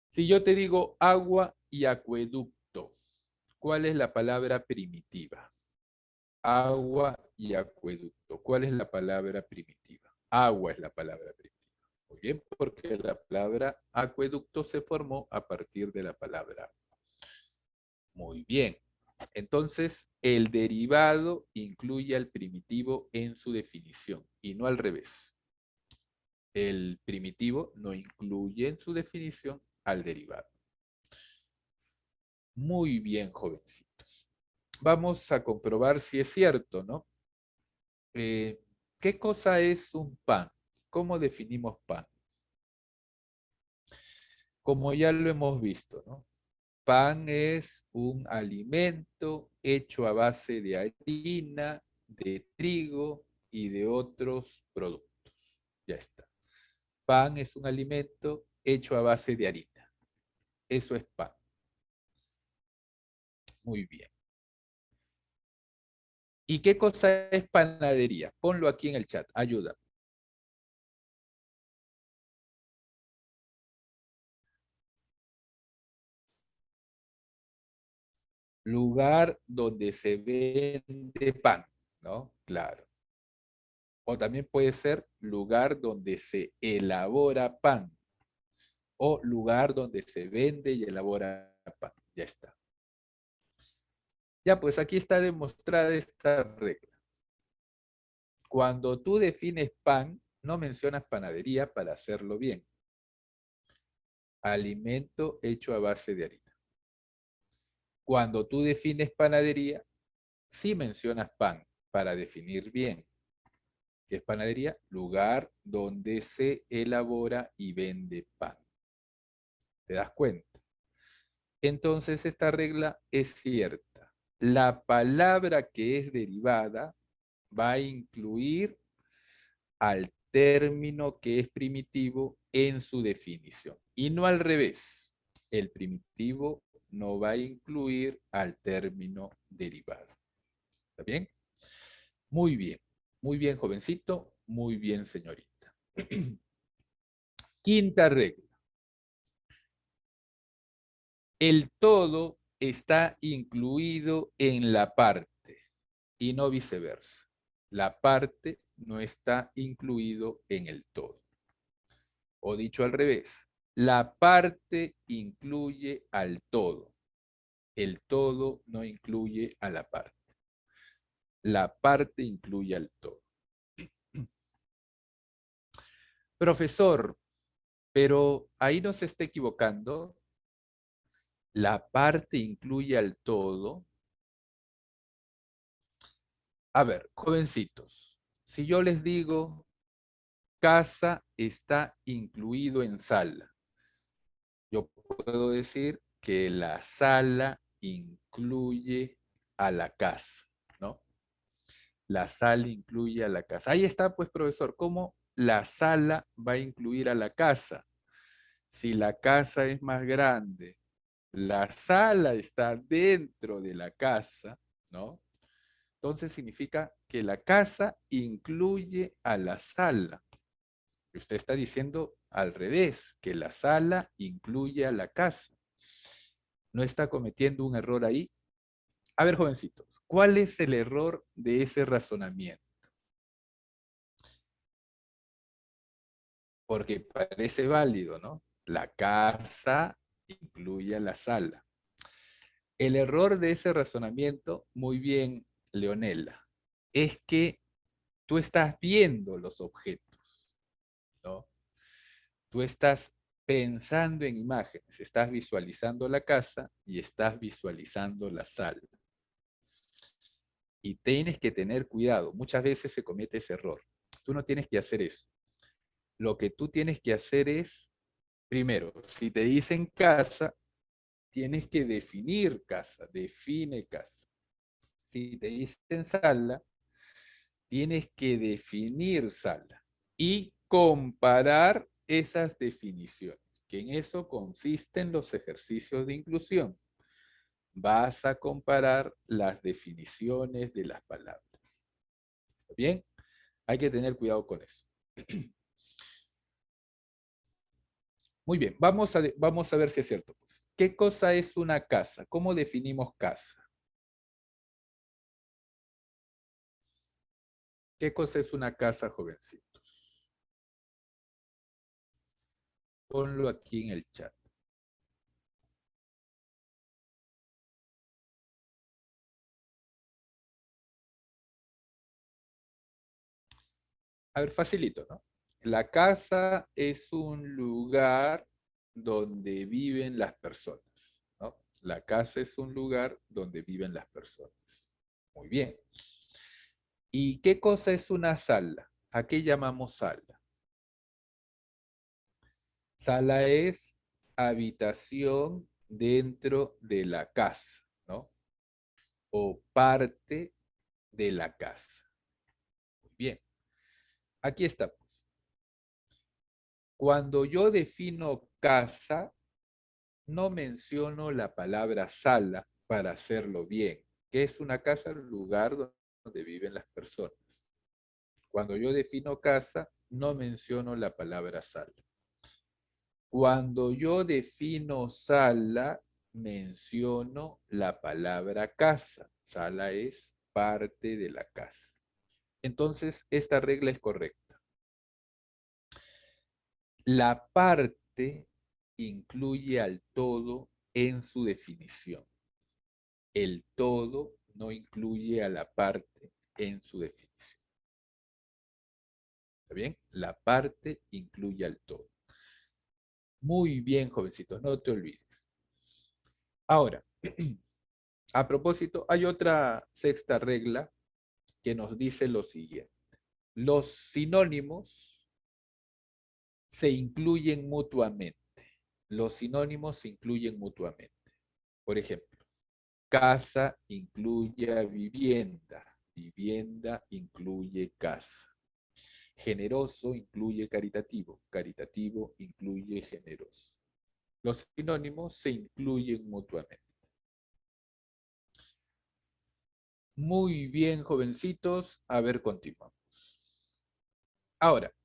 Si yo te digo agua y acueducto, ¿cuál es la palabra primitiva? Agua y acueducto. ¿Cuál es la palabra primitiva? Agua es la palabra primitiva. Muy bien, porque la palabra acueducto se formó a partir de la palabra agua. Muy bien. Entonces, el derivado incluye al primitivo en su definición y no al revés. El primitivo no incluye en su definición al derivado. Muy bien, jovencitos. Vamos a comprobar si es cierto, ¿no? ¿Qué cosa es un pan? ¿Cómo definimos pan? Como ya lo hemos visto, ¿no? Pan es un alimento hecho a base de harina, de trigo y de otros productos. Ya está. Pan es un alimento hecho a base de harina. Eso es pan. Muy bien. ¿Y qué cosa es panadería? Ponlo aquí en el chat. Ayuda. Lugar donde se vende pan, ¿no? Claro. O también puede ser lugar donde se elabora pan o lugar donde se vende y elabora pan. Ya está. Ya, pues aquí está demostrada esta regla. Cuando tú defines pan, no mencionas panadería para hacerlo bien. Alimento hecho a base de harina. Cuando tú defines panadería, sí mencionas pan para definir bien. ¿Qué es panadería? Lugar donde se elabora y vende pan. ¿Te das cuenta? Entonces esta regla es cierta. La palabra que es derivada va a incluir al término que es primitivo en su definición. Y no al revés. El primitivo no va a incluir al término derivado. ¿Está bien? Muy bien, jovencito, muy bien, señorita. Quinta regla. El todo está incluido en la parte y no viceversa. La parte no está incluido en el todo. O dicho al revés, la parte incluye al todo. El todo no incluye a la parte. La parte incluye al todo. Profesor, pero ahí no se está equivocando. La parte incluye al todo. A ver, jovencitos, si yo les digo casa está incluido en sala, yo puedo decir que la sala incluye a la casa, ¿no? La sala incluye a la casa. Ahí está, pues, profesor, ¿cómo la sala va a incluir a la casa? Si la casa es más grande, la sala está dentro de la casa, ¿no? Entonces significa que la casa incluye a la sala. Y usted está diciendo al revés, que la sala incluye a la casa. ¿No está cometiendo un error ahí? A ver, jovencitos, ¿cuál es el error de ese razonamiento? Porque parece válido, ¿no? La casa incluye a la sala. El error de ese razonamiento, muy bien, Leonela, es que tú estás viendo los objetos, ¿no? Tú estás pensando en imágenes, estás visualizando la casa y estás visualizando la sala. Y tienes que tener cuidado. Muchas veces se comete ese error. Tú no tienes que hacer eso. Lo que tú tienes que hacer es, primero, si te dicen casa, tienes que definir casa, define casa. Si te dicen sala, tienes que definir sala y comparar esas definiciones, que en eso consisten los ejercicios de inclusión. Vas a comparar las definiciones de las palabras. ¿Está bien? Hay que tener cuidado con eso. Muy bien, vamos a ver si es cierto. Pues. ¿Qué cosa es una casa? ¿Cómo definimos casa? ¿Qué cosa es una casa, jovencitos? Ponlo aquí en el chat. A ver, facilito, ¿no? La casa es un lugar donde viven las personas, ¿no? La casa es un lugar donde viven las personas. Muy bien. ¿Y qué cosa es una sala? ¿A qué llamamos sala? Sala es habitación dentro de la casa, ¿no? O parte de la casa. Muy bien. Aquí está, pues. Cuando yo defino casa, no menciono la palabra sala para hacerlo bien. ¿Qué es una casa? El lugar donde viven las personas. Cuando yo defino casa, no menciono la palabra sala. Cuando yo defino sala, menciono la palabra casa. Sala es parte de la casa. Entonces, esta regla es correcta. La parte incluye al todo en su definición. El todo no incluye a la parte en su definición. ¿Está bien? La parte incluye al todo. Muy bien, jovencitos, no te olvides. Ahora, a propósito, hay otra sexta regla que nos dice lo siguiente. Los sinónimos se incluyen mutuamente. Los sinónimos se incluyen mutuamente. Por ejemplo, casa incluye a vivienda. Vivienda incluye casa. Generoso incluye caritativo, caritativo incluye generoso. Los sinónimos se incluyen mutuamente. Muy bien, jovencitos. A ver, continuamos. Ahora,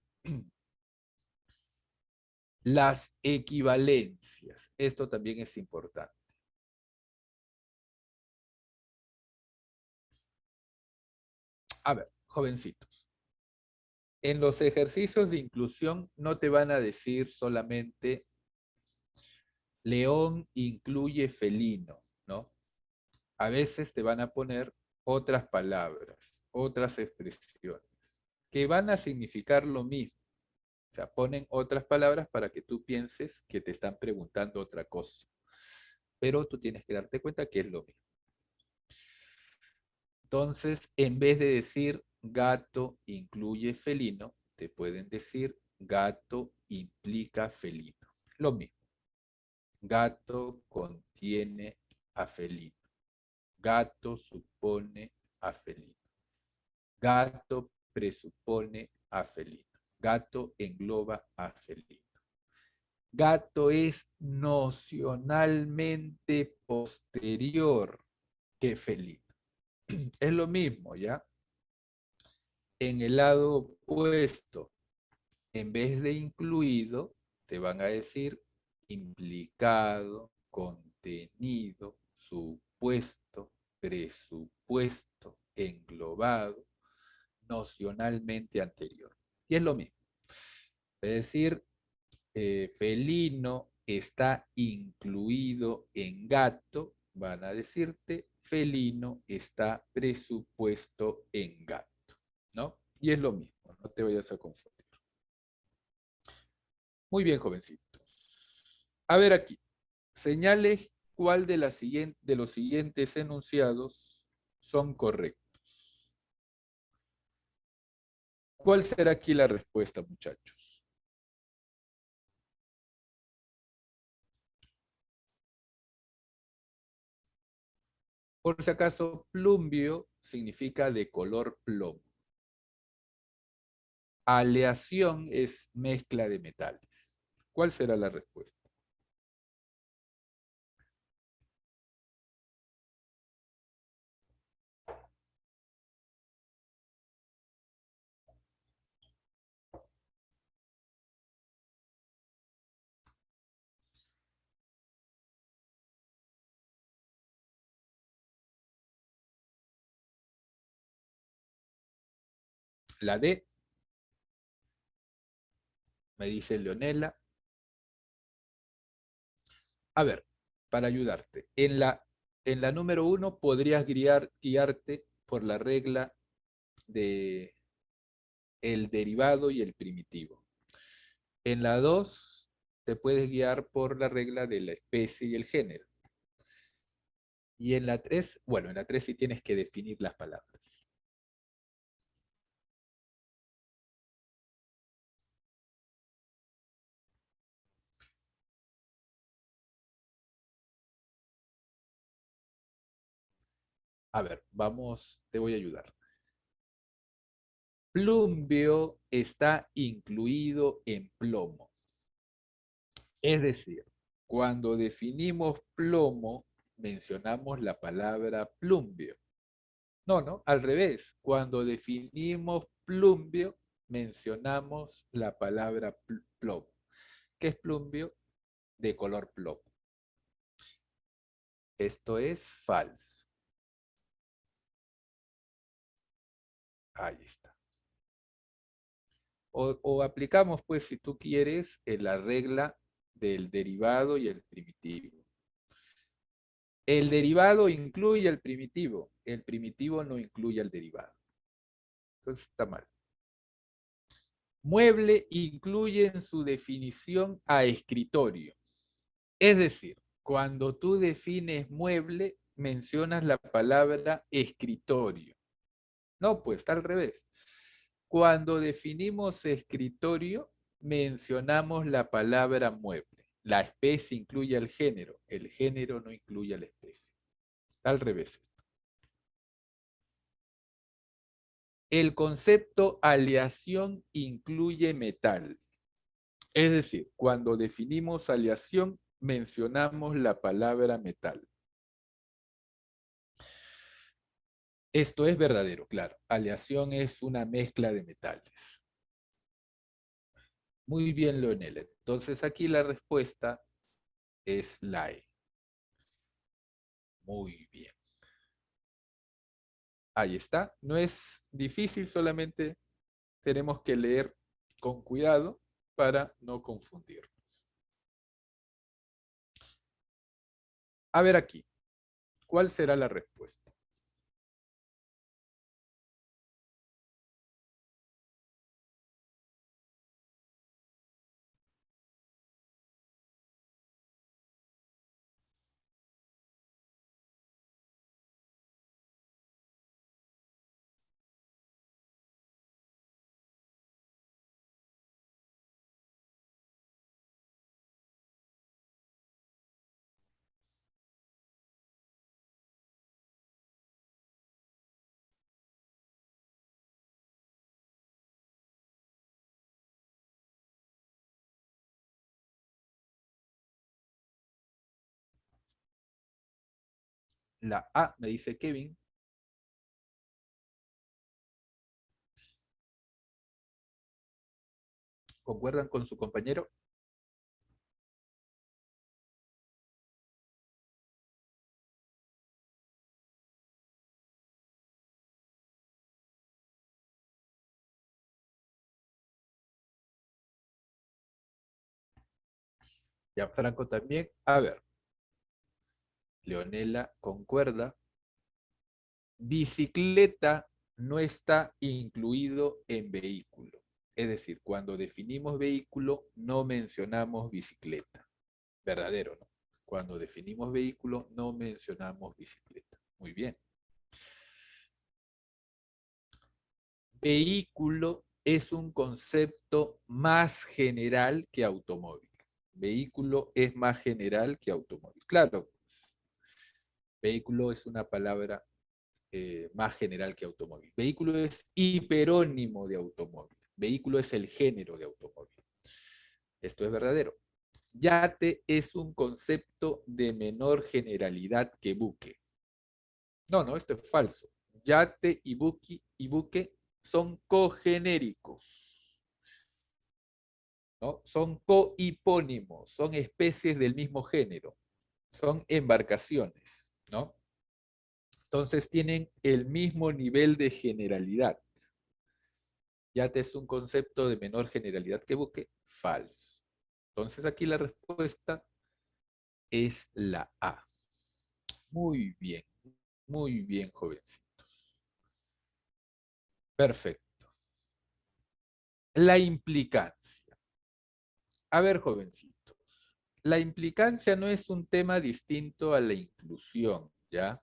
las equivalencias. Esto también es importante. A ver, jovencitos. En los ejercicios de inclusión no te van a decir solamente león incluye felino, ¿no? A veces te van a poner otras palabras, otras expresiones, que van a significar lo mismo. O sea, ponen otras palabras para que tú pienses que te están preguntando otra cosa. Pero tú tienes que darte cuenta que es lo mismo. Entonces, en vez de decir gato incluye felino, te pueden decir gato implica felino. Lo mismo. Gato contiene a felino. Gato supone a felino. Gato presupone a felino. Gato engloba a felino. Gato es nocionalmente posterior que felino. Es lo mismo, ¿ya? En el lado opuesto, en vez de incluido, te van a decir implicado, contenido, supuesto, presupuesto, englobado, nocionalmente anterior. Y es lo mismo. Es decir, felino está incluido en gato, van a decirte felino está presupuesto en gato, ¿no? Y es lo mismo, no te vayas a confundir. Muy bien, jovencitos. A ver aquí, señales cuál de los siguientes enunciados son correctos. ¿Cuál será aquí la respuesta, muchachos? Por si acaso, plumbio significa de color plomo. Aleación es mezcla de metales. ¿Cuál será la respuesta? La D, me dice Leonela. A ver, para ayudarte. En la número 1 podrías guiarte por la regla de el derivado y el primitivo. En la 2 te puedes guiar por la regla de la especie y el género. Y en la 3, bueno, en la 3 sí tienes que definir las palabras. A ver, vamos, te voy a ayudar. Plumbio está incluido en plomo. Es decir, cuando definimos plomo, mencionamos la palabra plumbio. No, no, al revés. Cuando definimos plumbio, mencionamos la palabra plomo. ¿Qué es plumbio? De color plomo. Esto es falso. Ahí está. O aplicamos, pues, si tú quieres, la regla del derivado y el primitivo. El derivado incluye el primitivo no incluye el derivado. Entonces está mal. Mueble incluye en su definición a escritorio. Es decir, cuando tú defines mueble, mencionas la palabra escritorio. No, pues está al revés. Cuando definimos escritorio, mencionamos la palabra mueble. La especie incluye al género, el género no incluye a la especie. Está al revés. El concepto aleación incluye metal. Es decir, cuando definimos aleación, mencionamos la palabra metal. Esto es verdadero, claro. Aleación es una mezcla de metales. Muy bien, Leonel. Entonces aquí la respuesta es la E. Muy bien. Ahí está. No es difícil, solamente tenemos que leer con cuidado para no confundirnos. A ver aquí, ¿cuál será la respuesta? La A, me dice Kevin. ¿Concuerdan con su compañero? Franco también. A ver, Leonela concuerda. Bicicleta no está incluido en vehículo. Es decir, cuando definimos vehículo, no mencionamos bicicleta. Verdadero, ¿no? Cuando definimos vehículo, no mencionamos bicicleta. Muy bien. Vehículo es un concepto más general que automóvil. Vehículo es más general que automóvil. Claro, pues, vehículo es una palabra más general que automóvil. Vehículo es hiperónimo de automóvil. Vehículo es el género de automóvil. Esto es verdadero. Yate es un concepto de menor generalidad que buque. No, no, esto es falso. Yate y buque son cogenéricos, ¿no? Son cohipónimos, son especies del mismo género, son embarcaciones, ¿no? Entonces tienen el mismo nivel de generalidad. Yate es un concepto de menor generalidad que buque, falso. Entonces aquí la respuesta es la A. Muy bien, jovencitos. Perfecto. La implicancia. A ver, jovencitos, la implicancia no es un tema distinto a la inclusión, ¿ya?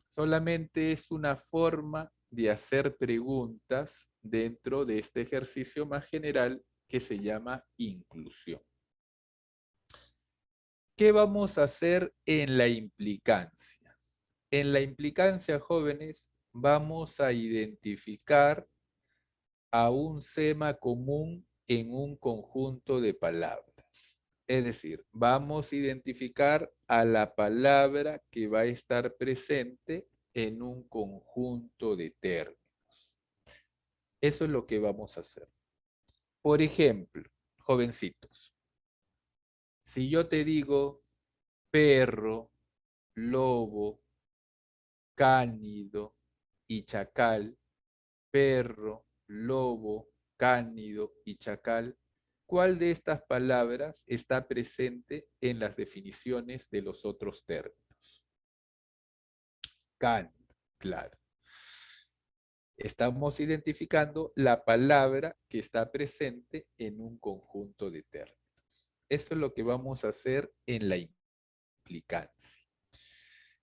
Solamente es una forma de hacer preguntas dentro de este ejercicio más general que se llama inclusión. ¿Qué vamos a hacer en la implicancia? En la implicancia, jóvenes, vamos a identificar a un sema común en un conjunto de palabras. Es decir, vamos a identificar a la palabra que va a estar presente en un conjunto de términos. Eso es lo que vamos a hacer. Por ejemplo, jovencitos, si yo te digo perro, lobo, cánido y chacal, perro, lobo, cánido y chacal, ¿cuál de estas palabras está presente en las definiciones de los otros términos? Cánido, claro. Estamos identificando la palabra que está presente en un conjunto de términos. Esto es lo que vamos a hacer en la implicancia.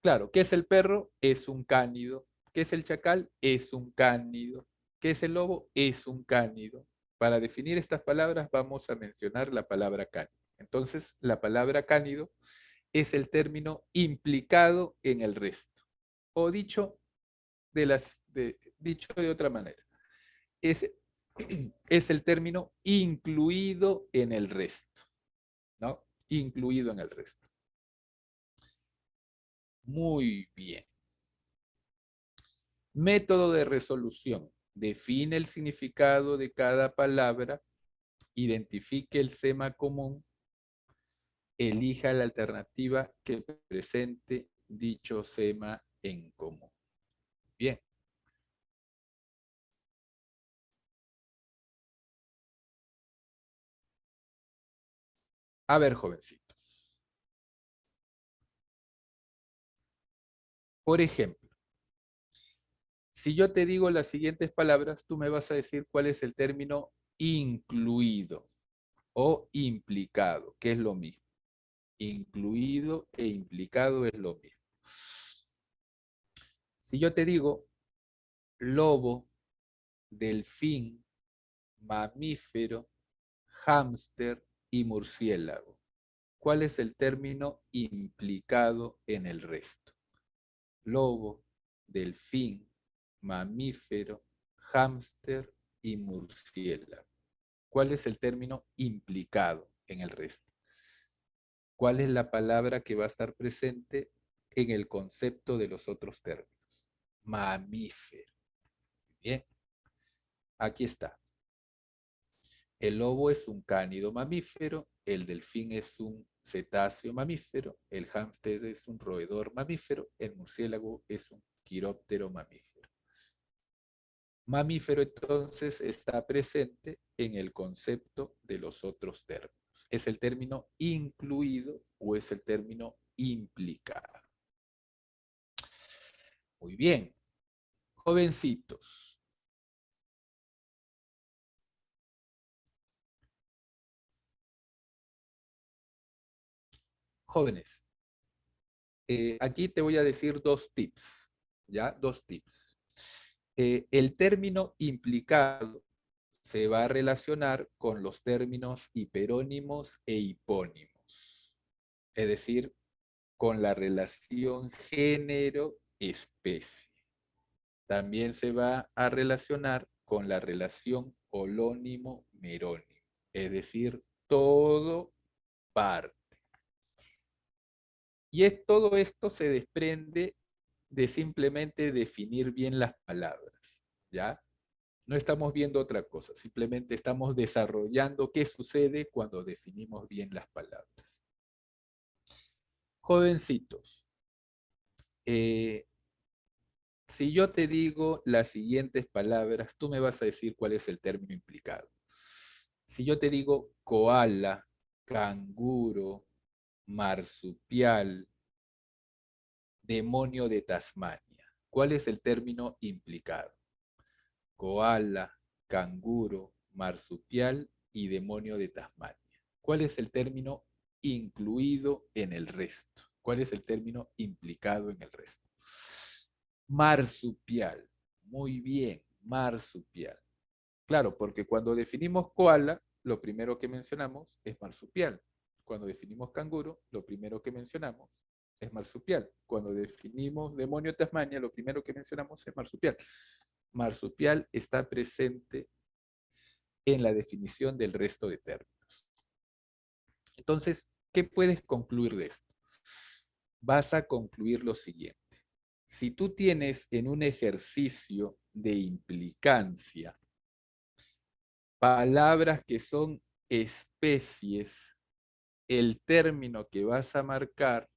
Claro, ¿qué es el perro? Es un cánido. ¿Qué es el chacal? Es un cánido. ¿Qué es el lobo? Es un cánido. Para definir estas palabras vamos a mencionar la palabra cánido. Entonces, la palabra cánido es el término implicado en el resto. O dicho dicho de otra manera. es, es el término incluido en el resto, ¿no? Incluido en el resto. Muy bien. Método de resolución. Define el significado de cada palabra, identifique el sema común, elija la alternativa que presente dicho sema en común. Bien. A ver, jovencitos. Por ejemplo, si yo te digo las siguientes palabras, tú me vas a decir cuál es el término incluido o implicado, que es lo mismo. Incluido e implicado es lo mismo. Si yo te digo lobo, delfín, mamífero, hámster y murciélago, ¿cuál es el término implicado en el resto? Lobo, delfín, mamífero, hámster y murciélago. ¿Cuál es el término implicado en el resto? ¿Cuál es la palabra que va a estar presente en el concepto de los otros términos? Mamífero. Bien, aquí está. El lobo es un cánido mamífero, el delfín es un cetáceo mamífero, el hámster es un roedor mamífero, el murciélago es un quiróptero mamífero. Mamífero entonces está presente en el concepto de los otros términos. ¿Es el término incluido o es el término implicado? Muy bien, jovencitos. Jóvenes, aquí te voy a decir dos tips, ¿ya? Dos tips. El término implicado se va a relacionar con los términos hiperónimos e hipónimos, es decir, con la relación género-especie. También se va a relacionar con la relación holónimo-merónimo, es decir, todo parte. Y todo esto se desprende de simplemente definir bien las palabras, ¿ya? No estamos viendo otra cosa, simplemente estamos desarrollando qué sucede cuando definimos bien las palabras. Jovencitos, eh, si yo te digo las siguientes palabras, tú me vas a decir cuál es el término implicado. Si yo te digo koala, canguro, marsupial, demonio de Tasmania, ¿cuál es el término implicado? Koala, canguro, marsupial y demonio de Tasmania. ¿Cuál es el término incluido en el resto? ¿Cuál es el término implicado en el resto? Marsupial. Muy bien, marsupial. Claro, porque cuando definimos koala, lo primero que mencionamos es marsupial. Cuando definimos canguro, lo primero que mencionamos es marsupial. Cuando definimos demonio de Tasmania, lo primero que mencionamos es marsupial. Marsupial está presente en la definición del resto de términos. Entonces, ¿qué puedes concluir de esto? Vas a concluir lo siguiente. Si tú tienes en un ejercicio de implicancia palabras que son especies, el término que vas a marcar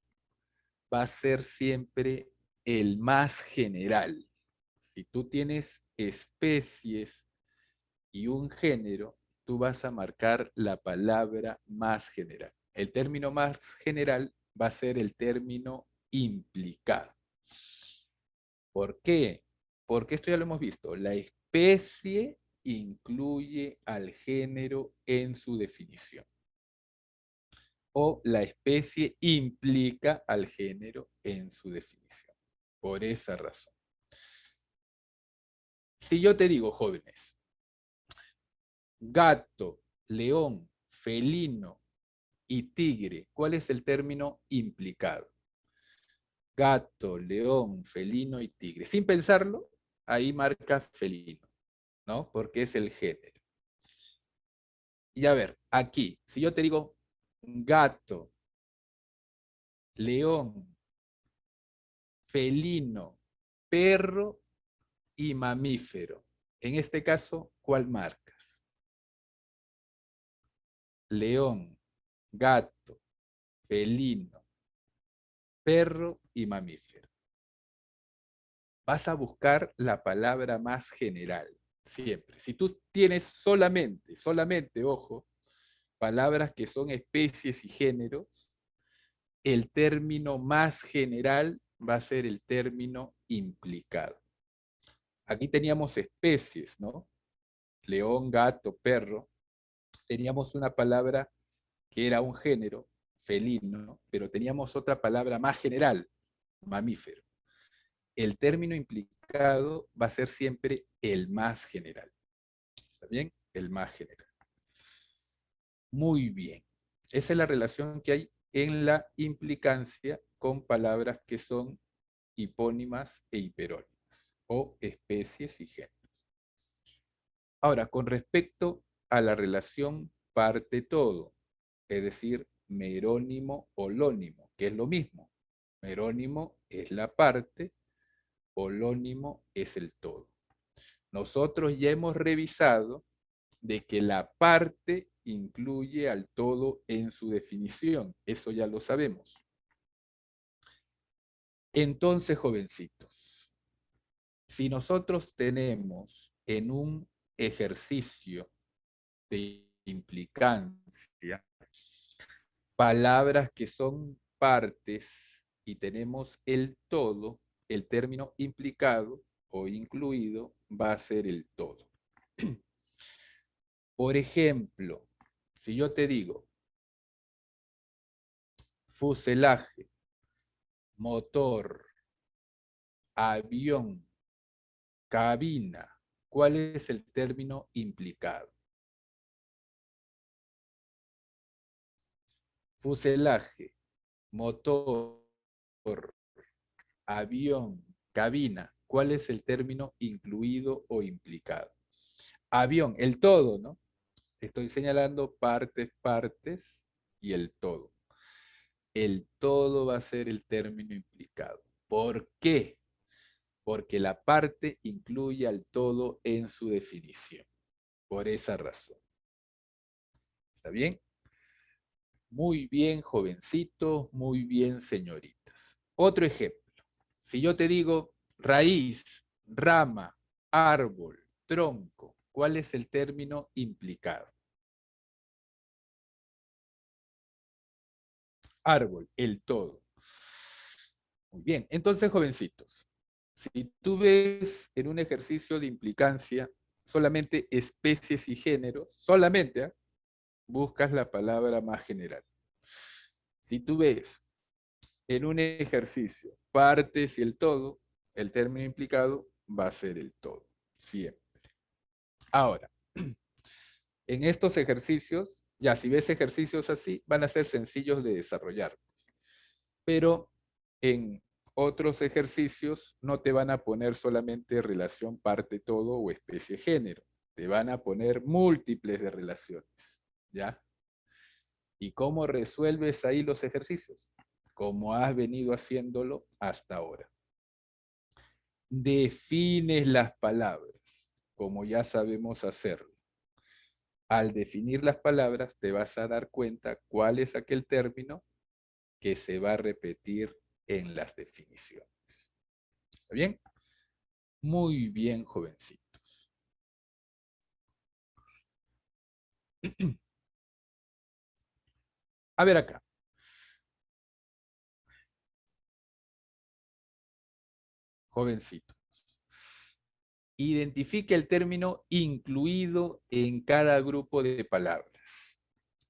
va a ser siempre el más general. Si tú tienes especies y un género, tú vas a marcar la palabra más general. El término más general va a ser el término implicado. ¿Por qué? Porque esto ya lo hemos visto. La especie incluye al género en su definición. O la especie implica al género en su definición. Por esa razón. Si yo te digo, jóvenes, gato, león, felino y tigre, ¿cuál es el término implicado? Gato, león, felino y tigre. Sin pensarlo, ahí marca felino. ¿no? Porque es el género. Y a ver, aquí, si yo te digo gato, león, felino, perro y mamífero, en este caso, ¿cuál marcas? León, gato, felino, perro y mamífero. Vas a buscar la palabra más general, siempre. Si tú tienes solamente, ojo, palabras que son especies y géneros, el término más general va a ser el término implicado. Aquí teníamos especies, ¿no? León, gato, perro. Teníamos una palabra que era un género, felino, pero teníamos otra palabra más general, mamífero. El término implicado va a ser siempre el más general. ¿Está bien? El más general. Muy bien. Esa es la relación que hay en la implicancia con palabras que son hipónimas e hiperónimas, o especies y géneros. Ahora, con respecto a la relación parte-todo, es decir, merónimo holónimo, que es lo mismo. Merónimo es la parte, holónimo es el todo. Nosotros ya hemos revisado de que la parte incluye al todo en su definición. Eso ya lo sabemos. Entonces, jovencitos, si nosotros tenemos en un ejercicio de implicancia palabras que son partes y tenemos el todo, el término implicado o incluido va a ser el todo. Por ejemplo, si yo te digo fuselaje, motor, avión, cabina, ¿cuál es el término implicado? Fuselaje, motor, avión, cabina, ¿cuál es el término incluido o implicado? Avión, el todo, ¿no? Estoy señalando partes y el todo. El todo va a ser el término implicado. ¿Por qué? Porque la parte incluye al todo en su definición. Por esa razón. ¿Está bien? Muy bien, jovencitos, muy bien, señoritas. Otro ejemplo. Si yo te digo raíz, rama, árbol, tronco, ¿cuál es el término implicado? Árbol, el todo. Muy bien, entonces, jovencitos, si tú ves en un ejercicio de implicancia solamente especies y géneros, solamente buscas la palabra más general. Si tú ves en un ejercicio partes y el todo, el término implicado va a ser el todo, siempre. Ahora, en estos ejercicios, ya si ves ejercicios así, van a ser sencillos de desarrollar. Pero en otros ejercicios no te van a poner solamente relación parte-todo o especie-género. Te van a poner múltiples de relaciones, ¿ya? ¿Y cómo resuelves ahí los ejercicios? Como has venido haciéndolo hasta ahora. Defines las palabras, como ya sabemos hacerlo. Al definir las palabras, te vas a dar cuenta cuál es aquel término que se va a repetir en las definiciones. ¿Está bien? Muy bien, jovencitos. A ver acá. Jovencitos. Identifique el término incluido en cada grupo de palabras,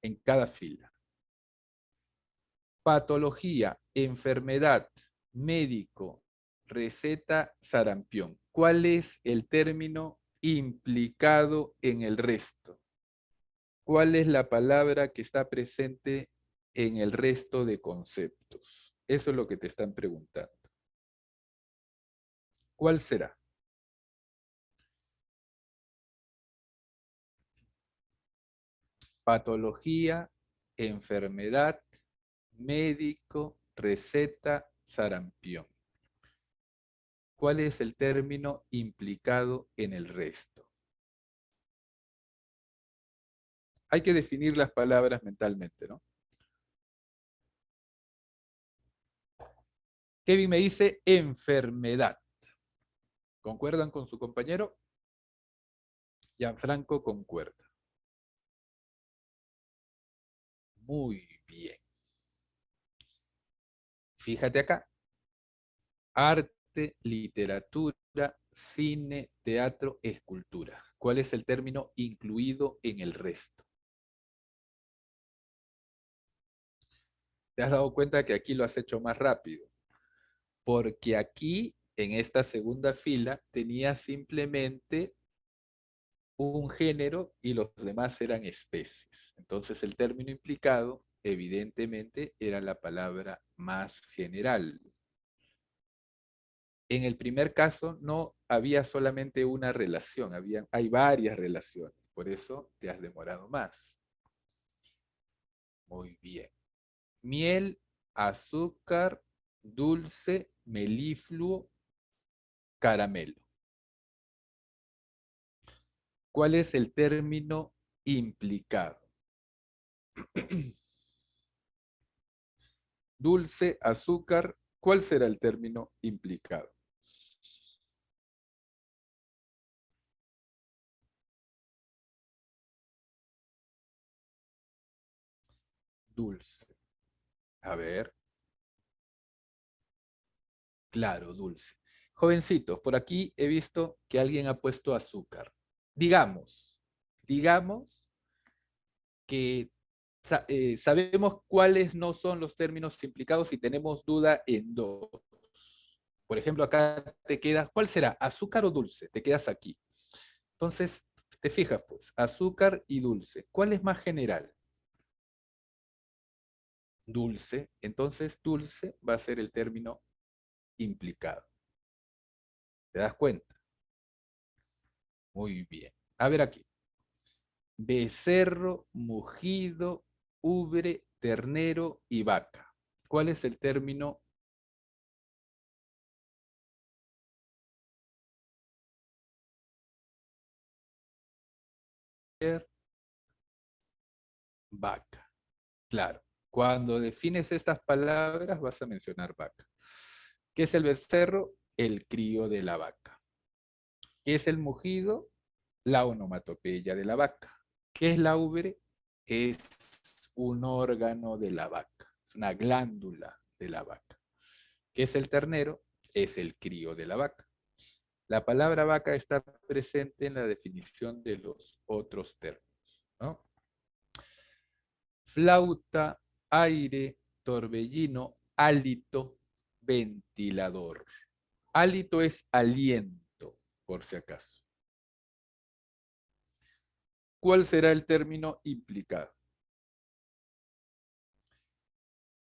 en cada fila. Patología, enfermedad, médico, receta, sarampión. ¿Cuál es el término implicado en el resto? ¿Cuál es la palabra que está presente en el resto de conceptos? Eso es lo que te están preguntando. ¿Cuál será? Patología, enfermedad, médico, receta, sarampión. ¿Cuál es el término implicado en el resto? Hay que definir las palabras mentalmente, ¿no? Kevin me dice enfermedad. ¿Concuerdan con su compañero? Gianfranco concuerda. Muy bien. Fíjate acá. Arte, literatura, cine, teatro, escultura. ¿Cuál es el término incluido en el resto? ¿Te has dado cuenta que aquí lo has hecho más rápido? Porque aquí, en esta segunda fila, tenía simplemente un género y los demás eran especies. Entonces el término implicado, evidentemente, era la palabra más general. En el primer caso no había solamente una relación, hay varias relaciones, por eso te has demorado más. Muy bien. Miel, azúcar, dulce, melifluo, caramelo. ¿Cuál es el término implicado? Dulce, azúcar, ¿cuál será el término implicado? Dulce. A ver, claro, dulce. Jovencitos, por aquí he visto que alguien ha puesto azúcar. Digamos que sabemos cuáles no son los términos implicados y tenemos duda en dos. Por ejemplo, acá te quedas, ¿cuál será? ¿Azúcar o dulce? Te quedas aquí. Entonces, te fijas, pues, azúcar y dulce. ¿Cuál es más general? Dulce. Entonces, dulce va a ser el término implicado. ¿Te das cuenta? Muy bien. A ver aquí. Becerro, mugido, ubre, ternero y vaca. ¿Cuál es el término vaca? Claro. Cuando defines estas palabras vas a mencionar vaca. ¿Qué es el becerro? El crío de la vaca. ¿Qué es el mugido? La onomatopeya de la vaca. ¿Qué es la ubre? Es un órgano de la vaca, es una glándula de la vaca. ¿Qué es el ternero? Es el crío de la vaca. La palabra vaca está presente en la definición de los otros términos, ¿no? Flauta, aire, torbellino, hálito, ventilador. Hálito es aliento, por si acaso. ¿Cuál será el término implicado?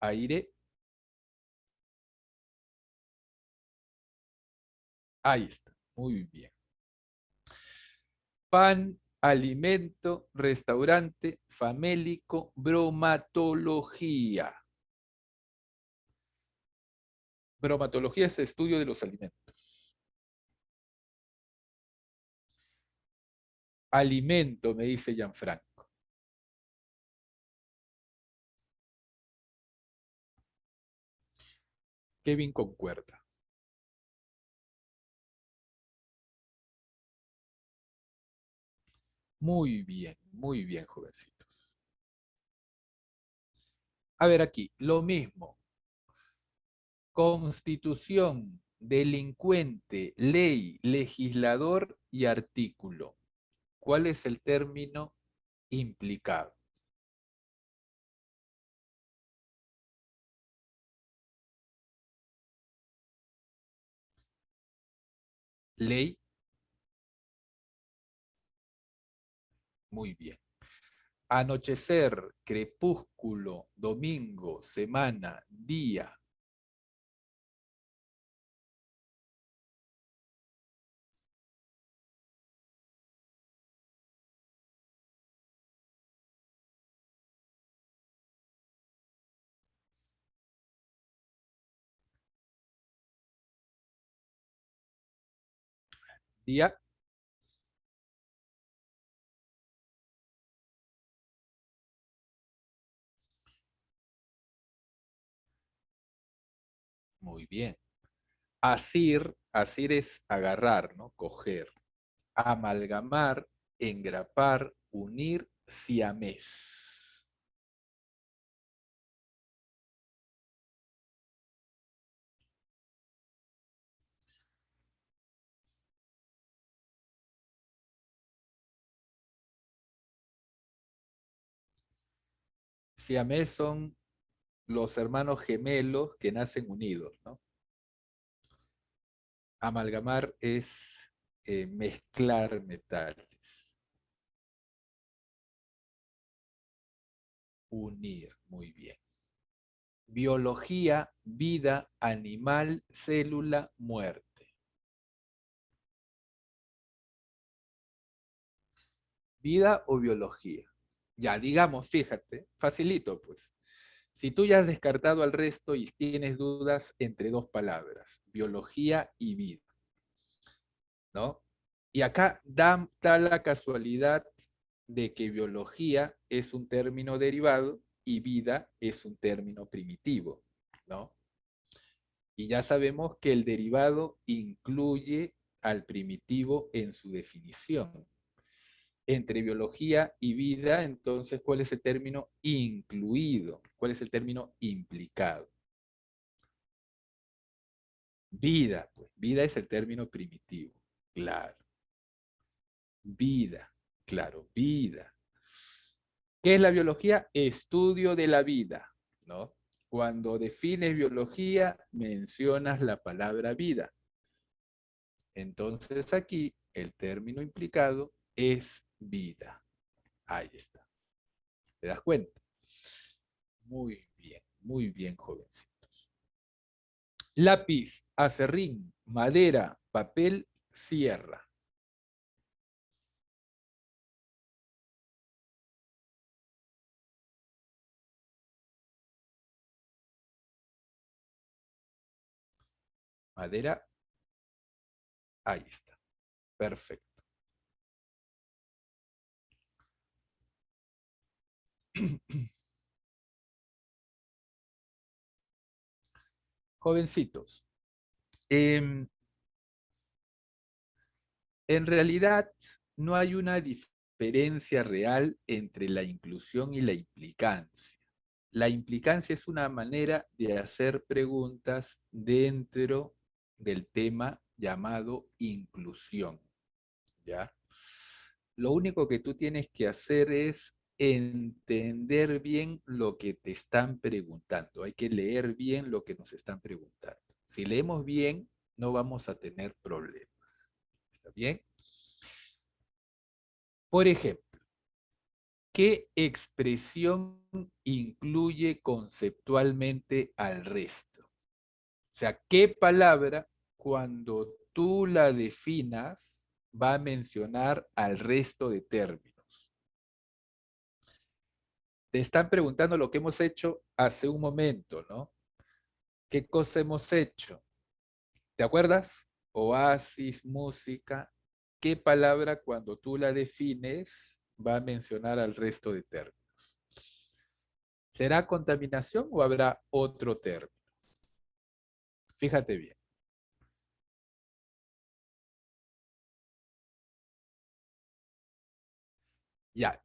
Aire, ahí está, muy bien. Pan, alimento, restaurante, famélico, bromatología. Bromatología es el estudio de los alimentos. Alimento, me dice Gianfranco. Kevin concuerda. muy bien, jovencitos. A ver aquí, lo mismo. Constitución, delincuente, ley, legislador y artículo. ¿Cuál es el término implicado? Ley, muy bien. Anochecer, crepúsculo, domingo, semana, día. día. Muy bien. Asir es agarrar, ¿no? Coger. Amalgamar, engrapar, unir, siamés. Siamés son los hermanos gemelos que nacen unidos, ¿no? Amalgamar es mezclar metales. Unir, muy bien. Biología, vida, animal, célula, muerte. ¿Vida o biología? Ya, digamos, fíjate, facilito pues. Si tú ya has descartado al resto y tienes dudas entre dos palabras, biología y vida, ¿no? Y acá da la casualidad de que biología es un término derivado y vida es un término primitivo, ¿no? Y ya sabemos que el derivado incluye al primitivo en su definición. Entre biología y vida, entonces, ¿cuál es el término incluido? ¿Cuál es el término implicado? Vida, pues, vida es el término primitivo, claro. Vida, claro, vida. ¿Qué es la biología? Estudio de la vida, ¿no? Cuando defines biología, mencionas la palabra vida. Entonces aquí el término implicado es vida. Ahí está. ¿Te das cuenta? Muy bien, jovencitos. Lápiz, acerrín, madera, papel, sierra. Madera, ahí está. Perfecto. Jovencitos, em, en realidad no hay una diferencia real entre la inclusión y la implicancia. La implicancia es una manera de hacer preguntas dentro del tema llamado inclusión, ¿ya? Lo único que tú tienes que hacer es entender bien lo que te están preguntando. Hay que leer bien lo que nos están preguntando. Si leemos bien, no vamos a tener problemas. ¿Está bien? Por ejemplo, ¿qué expresión incluye conceptualmente al resto? O sea, ¿qué palabra cuando tú la definas va a mencionar al resto de términos? Te están preguntando lo que hemos hecho hace un momento, ¿no? ¿Qué cosa hemos hecho? ¿Te acuerdas? Oasis, música. ¿Qué palabra cuando tú la defines va a mencionar al resto de términos? ¿Será contaminación o habrá otro término? Fíjate bien. Ya,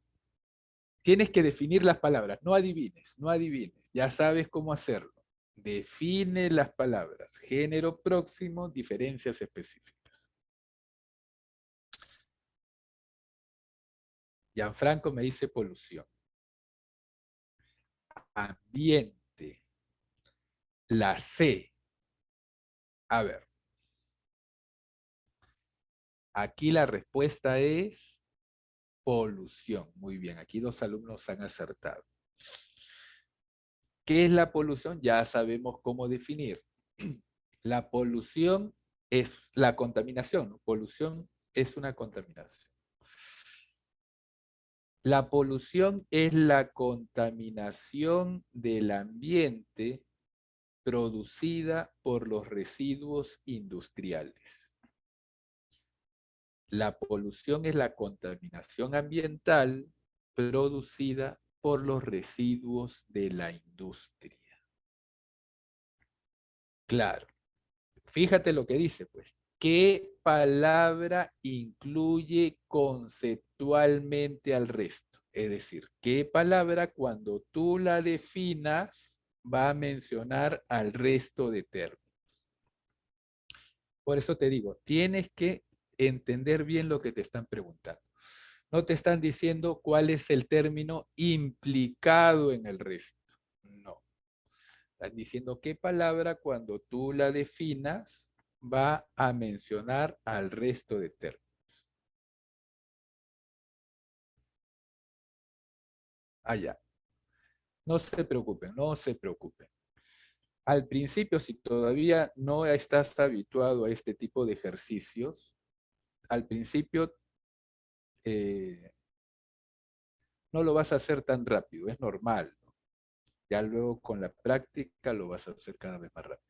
tienes que definir las palabras, no adivines, no adivines, ya sabes cómo hacerlo. Define las palabras, género próximo, diferencias específicas. Gianfranco me dice polución. Ambiente, la C. A ver, aquí la respuesta es polución. Muy bien, aquí dos alumnos han acertado. ¿Qué es la polución? Ya sabemos cómo definir. La polución es la contaminación, ¿no? Polución es una contaminación. La polución es la contaminación del ambiente producida por los residuos industriales. La polución es la contaminación ambiental producida por los residuos de la industria. Claro, fíjate lo que dice, pues. ¿Qué palabra incluye conceptualmente al resto? Es decir, ¿qué palabra cuando tú la definas va a mencionar al resto de términos? Por eso te digo, tienes que entender bien lo que te están preguntando. No te están diciendo cuál es el término implicado en el resto. No. Están diciendo qué palabra cuando tú la definas va a mencionar al resto de términos. Allá. No se preocupen, no se preocupen. Al principio, si todavía no estás habituado a este tipo de ejercicios, al principio eh, no lo vas a hacer tan rápido, es normal, ¿no? Ya luego con la práctica lo vas a hacer cada vez más rápido.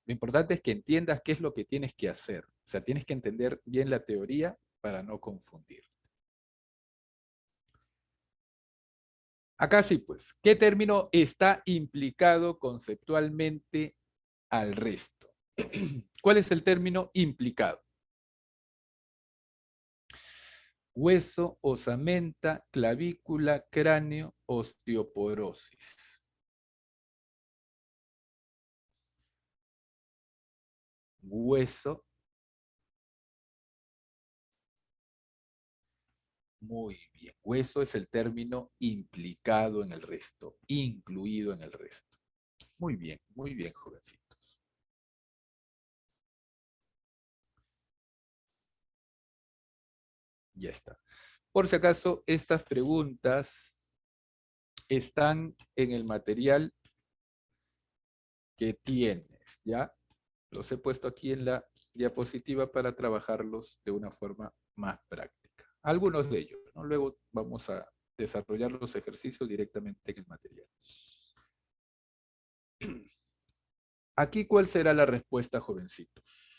Lo importante es que entiendas qué es lo que tienes que hacer. O sea, tienes que entender bien la teoría para no confundir. Acá sí, pues, ¿qué término está implicado conceptualmente al resto? ¿Cuál es el término implicado? Hueso, osamenta, clavícula, cráneo, osteoporosis. Hueso, muy bien. Hueso es el término implicado en el resto, incluido en el resto. Muy bien, jovencitos. Ya está. Por si acaso, estas preguntas están en el material que tienes, ¿ya? Los he puesto aquí en la diapositiva para trabajarlos de una forma más práctica. Algunos de ellos, ¿no? Luego vamos a desarrollar los ejercicios directamente en el material. Aquí, ¿cuál será la respuesta, jovencitos?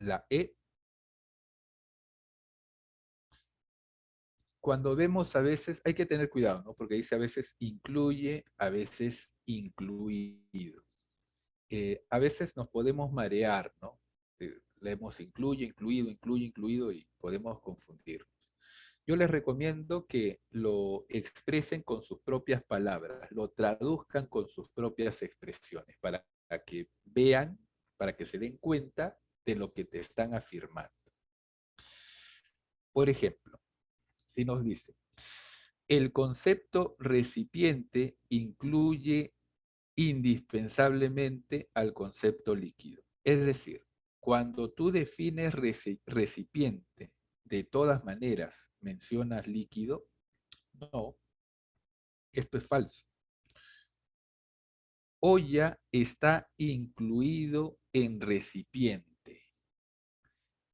La E. Cuando vemos a veces, hay que tener cuidado, ¿no? Porque dice a veces incluye, a veces incluido. A veces nos podemos marear, ¿no? Leemos incluye, incluido, incluye, incluido y podemos confundirnos. Yo les recomiendo que lo expresen con sus propias palabras, lo traduzcan con sus propias expresiones para que vean, para que se den cuenta de lo que te están afirmando. Por ejemplo, si nos dice, el concepto recipiente incluye indispensablemente al concepto líquido. Es decir, cuando tú defines recipiente, de todas maneras mencionas líquido, no, esto es falso. Olla está incluido en recipiente.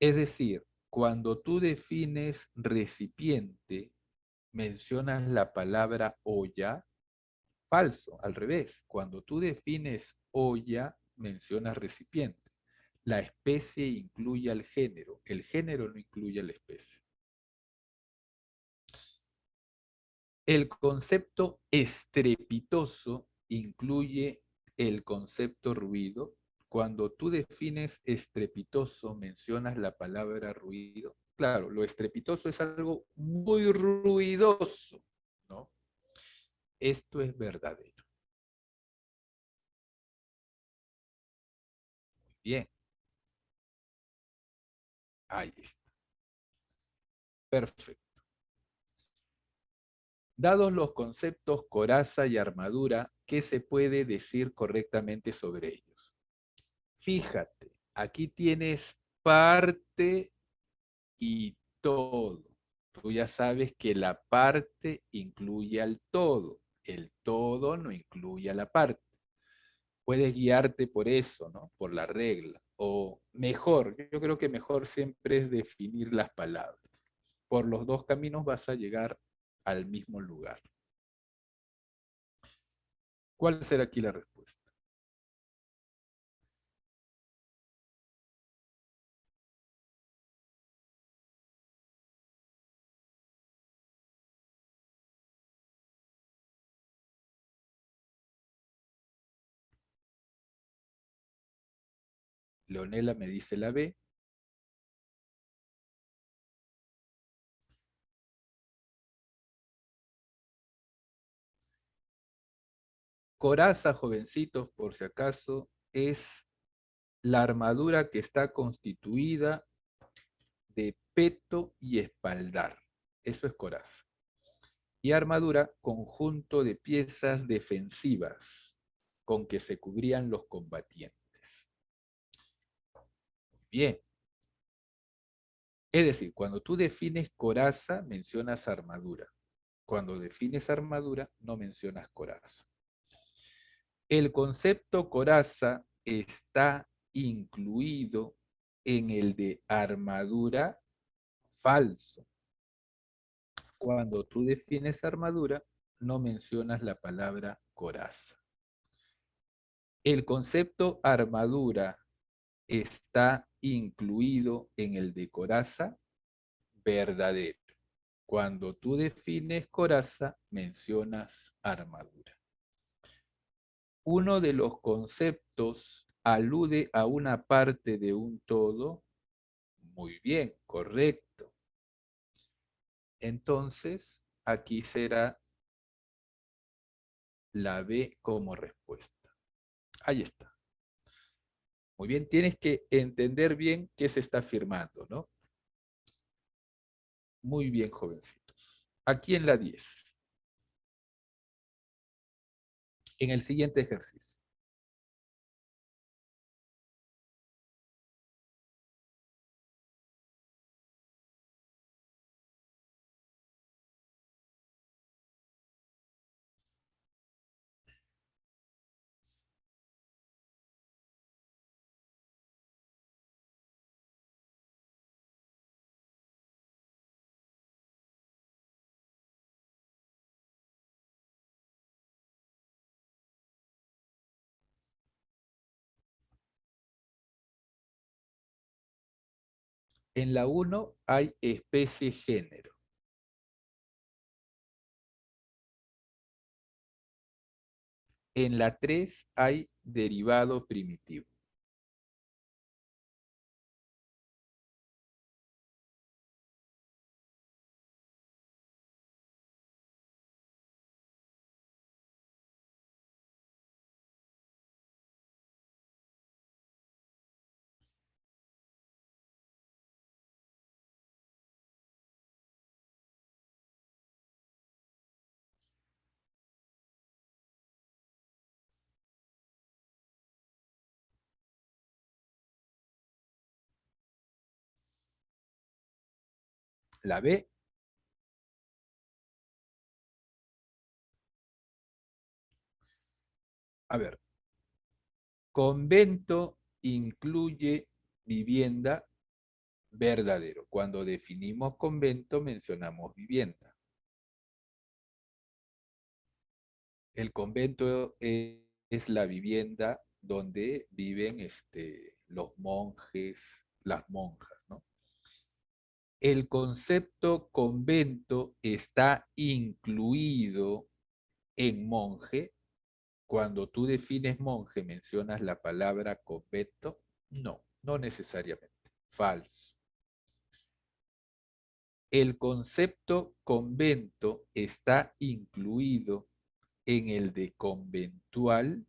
Es decir, cuando tú defines recipiente, mencionas la palabra olla. Falso, al revés. Cuando tú defines olla, mencionas recipiente. La especie incluye al género. El género no incluye a la especie. El concepto estrepitoso incluye el concepto ruido. Cuando tú defines estrepitoso, mencionas la palabra ruido. Claro, lo estrepitoso es algo muy ruidoso, ¿no? Esto es verdadero. Bien, ahí está. Perfecto. Dados los conceptos coraza y armadura, ¿qué se puede decir correctamente sobre ellos? Fíjate, aquí tienes parte y todo. Tú ya sabes que la parte incluye al todo. El todo no incluye a la parte. Puedes guiarte por eso, ¿no? Por la regla. O mejor, yo creo que mejor siempre es definir las palabras. Por los dos caminos vas a llegar al mismo lugar. ¿Cuál será aquí la respuesta? Leonela me dice la B. Coraza, jovencitos, por si acaso, es la armadura que está constituida de peto y espaldar. Eso es coraza. Y armadura, conjunto de piezas defensivas con que se cubrían los combatientes. Bien. Es decir, cuando tú defines coraza, mencionas armadura. Cuando defines armadura, no mencionas coraza. El concepto coraza está incluido en el de armadura falso. Cuando tú defines armadura, no mencionas la palabra coraza. El concepto armadura está incluido en el de coraza verdadero. Cuando tú defines coraza, mencionas armadura. Uno de los conceptos alude a una parte de un todo. Muy bien, correcto. Entonces, aquí será la B como respuesta. Ahí está. Muy bien, tienes que entender bien qué se está afirmando, ¿no? Muy bien, jovencitos. Aquí en la 10, en el siguiente ejercicio. En la 1 hay especie género. En la 3 hay derivado primitivo. La B, a ver, convento incluye vivienda verdadero. Cuando definimos convento mencionamos vivienda. El convento es la vivienda donde viven los monjes, las monjas, ¿no? El concepto convento está incluido en monje. Cuando tú defines monje, mencionas la palabra convento. No, no necesariamente. Falso. El concepto convento está incluido en el de conventual.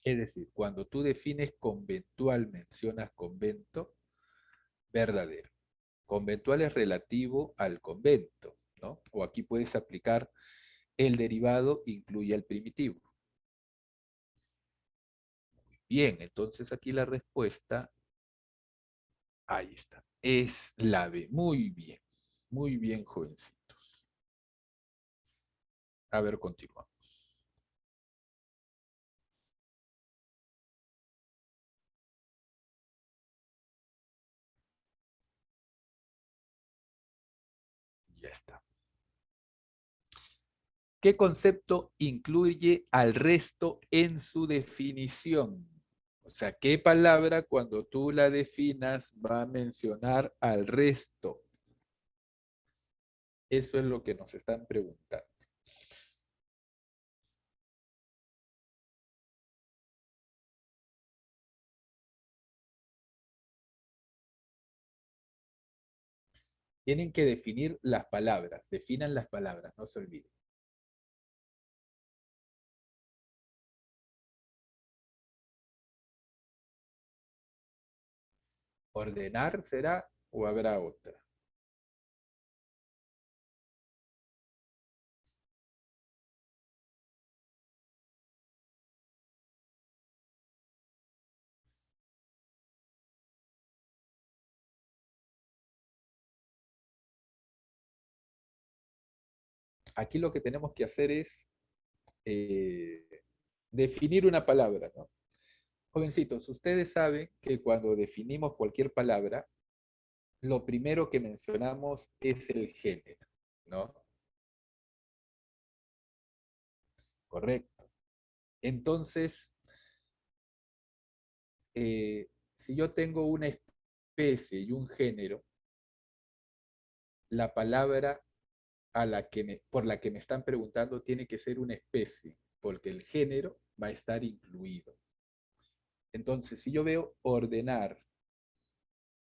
Es decir, cuando tú defines conventual, mencionas convento verdadero. Conventual es relativo al convento, ¿no? O aquí puedes aplicar el derivado incluye al primitivo. bien, entonces aquí la respuesta, ahí está, es la B. Muy bien, jovencitos. A ver, continuamos. Ya está. ¿Qué concepto incluye al resto en su definición? O sea, ¿qué palabra cuando tú la definas va a mencionar al resto? Eso es lo que nos están preguntando. Tienen que definir las palabras, definan las palabras, no se olviden. ¿Ordenar será o habrá otra? Aquí lo que tenemos que hacer es eh, definir una palabra, ¿no? Jovencitos, ustedes saben que cuando definimos cualquier palabra, lo primero que mencionamos es el género, ¿no? Correcto. Entonces, si yo tengo una especie y un género, la palabra por la que me están preguntando tiene que ser una especie, porque el género va a estar incluido. Entonces, si yo veo ordenar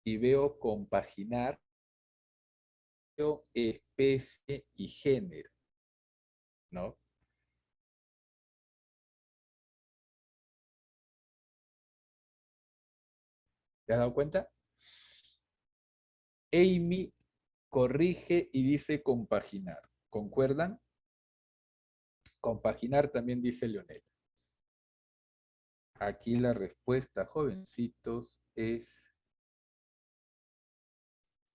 y veo compaginar, veo especie y género, ¿no? ¿Te has dado cuenta? Amy corrige y dice compaginar. ¿Concuerdan? Compaginar también dice Leonel. Aquí la respuesta, jovencitos, es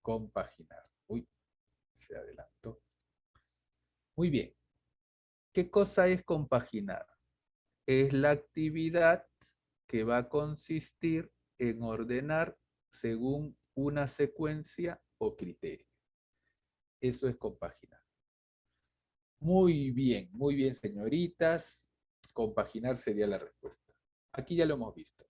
compaginar. Uy, se adelantó. Muy bien. ¿Qué cosa es compaginar? Es la actividad que va a consistir en ordenar según una secuencia o criterio. Eso es compaginar. Muy bien, señoritas. Compaginar sería la respuesta. Aquí ya lo hemos visto.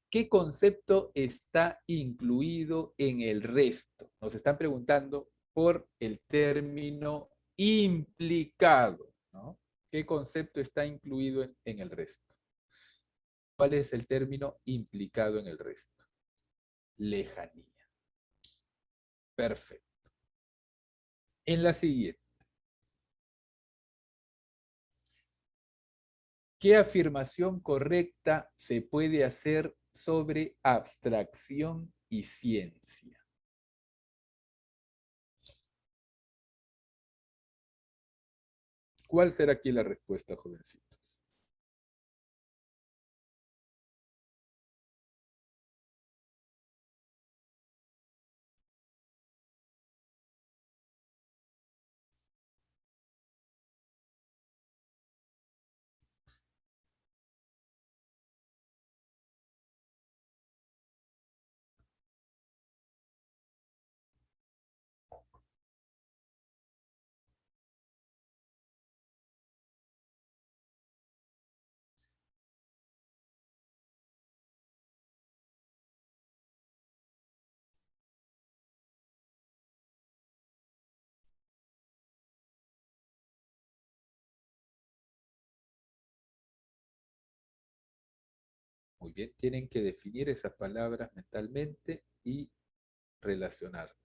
¿Qué concepto está incluido en el resto? Nos están preguntando por el término implicado, ¿no? ¿Qué concepto está incluido en el resto? ¿Cuál es el término implicado en el resto? Lejanía. Perfecto. En la siguiente, ¿qué afirmación correcta se puede hacer sobre abstracción y ciencia? ¿Cuál será aquí la respuesta, jovencitos? Muy bien, tienen que definir esas palabras mentalmente y relacionarlas.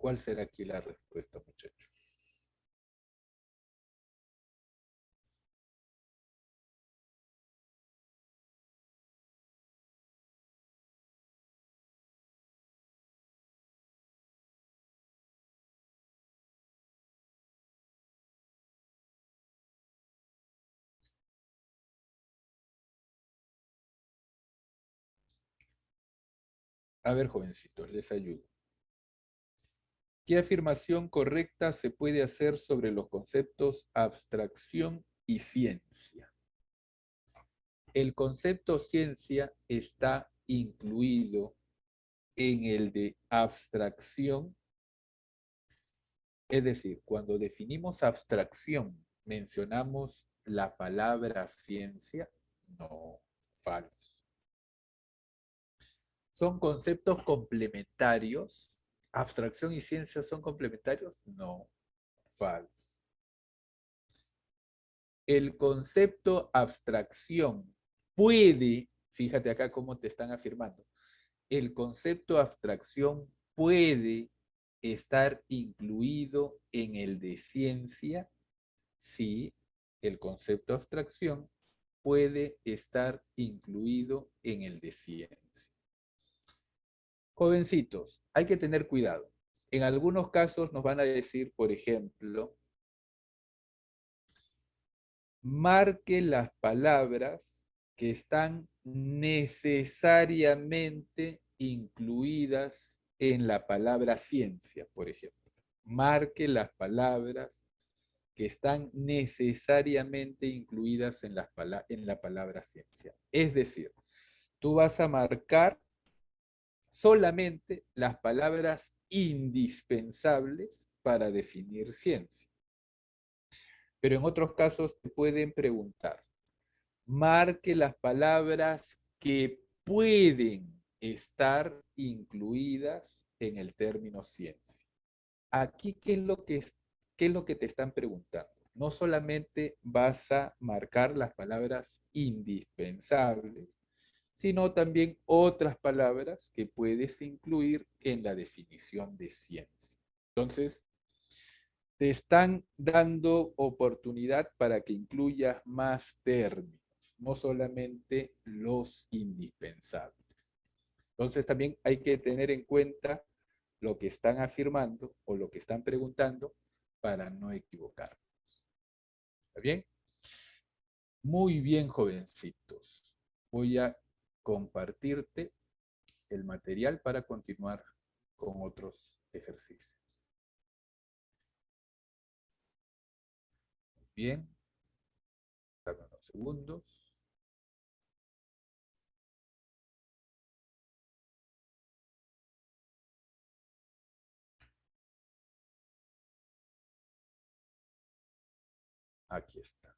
¿Cuál será aquí la respuesta, muchachos? A ver, jovencitos, les ayudo. ¿Qué afirmación correcta se puede hacer sobre los conceptos abstracción y ciencia? El concepto ciencia está incluido en el de abstracción, es decir, cuando definimos abstracción, mencionamos la palabra ciencia, no, falso. ¿Son conceptos complementarios? ¿Abstracción y ciencia son complementarios? No, falso. El concepto abstracción puede, fíjate acá cómo te están afirmando, el concepto abstracción puede estar incluido en el de ciencia. Sí, el concepto abstracción puede estar incluido en el de ciencia. Jovencitos, hay que tener cuidado. En algunos casos nos van a decir, por ejemplo, marque las palabras que están necesariamente incluidas en la palabra ciencia, por ejemplo. Marque las palabras que están necesariamente incluidas en la palabra ciencia. Es decir, tú vas a marcar solamente las palabras indispensables para definir ciencia. Pero en otros casos te pueden preguntar, marque las palabras que pueden estar incluidas en el término ciencia. Aquí, qué es lo que te están preguntando? No solamente vas a marcar las palabras indispensables, sino también otras palabras que puedes incluir en la definición de ciencia. Entonces, te están dando oportunidad para que incluyas más términos, no solamente los indispensables. Entonces, también hay que tener en cuenta lo que están afirmando o lo que están preguntando para no equivocarnos. ¿Está bien? Muy bien, jovencitos. Voy a compartirte el material para continuar con otros ejercicios. Bien, dame unos segundos. Aquí está.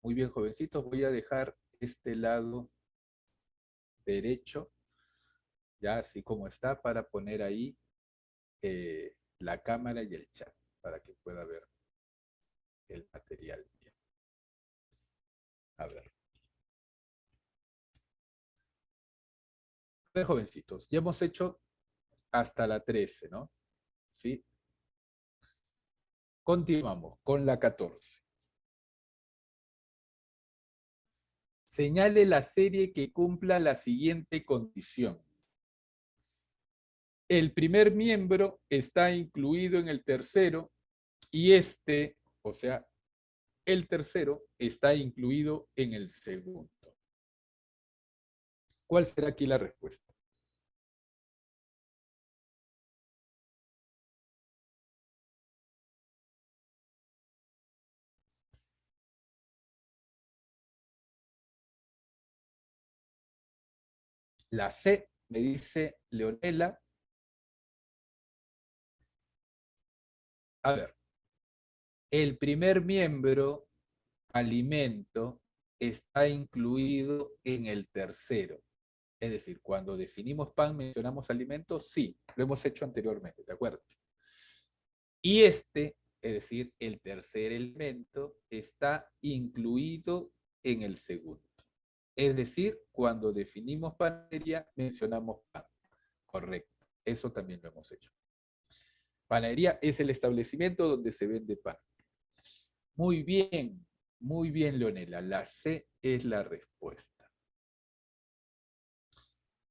Muy bien, jovencitos, voy a dejar este lado derecho, ya así como está, para poner ahí la cámara y el chat, para que pueda ver el material bien. A ver. A ver, jovencitos, ya hemos hecho hasta la 13, ¿no? ¿Sí? Continuamos con la 14. Señale la serie que cumpla la siguiente condición. El primer miembro está incluido en el tercero y este, o sea, el tercero está incluido en el segundo. ¿Cuál será aquí la respuesta? La C, me dice Leonela. A ver, el primer miembro, alimento, está incluido en el tercero. Es decir, cuando definimos pan, mencionamos alimentos, sí, lo hemos hecho anteriormente, ¿de acuerdo? Y este es decir, el tercer elemento, está incluido en el segundo. Es decir, cuando definimos panadería, mencionamos pan. Correcto, eso también lo hemos hecho. Panadería es el establecimiento donde se vende pan. Muy bien, Leonela. La C es la respuesta.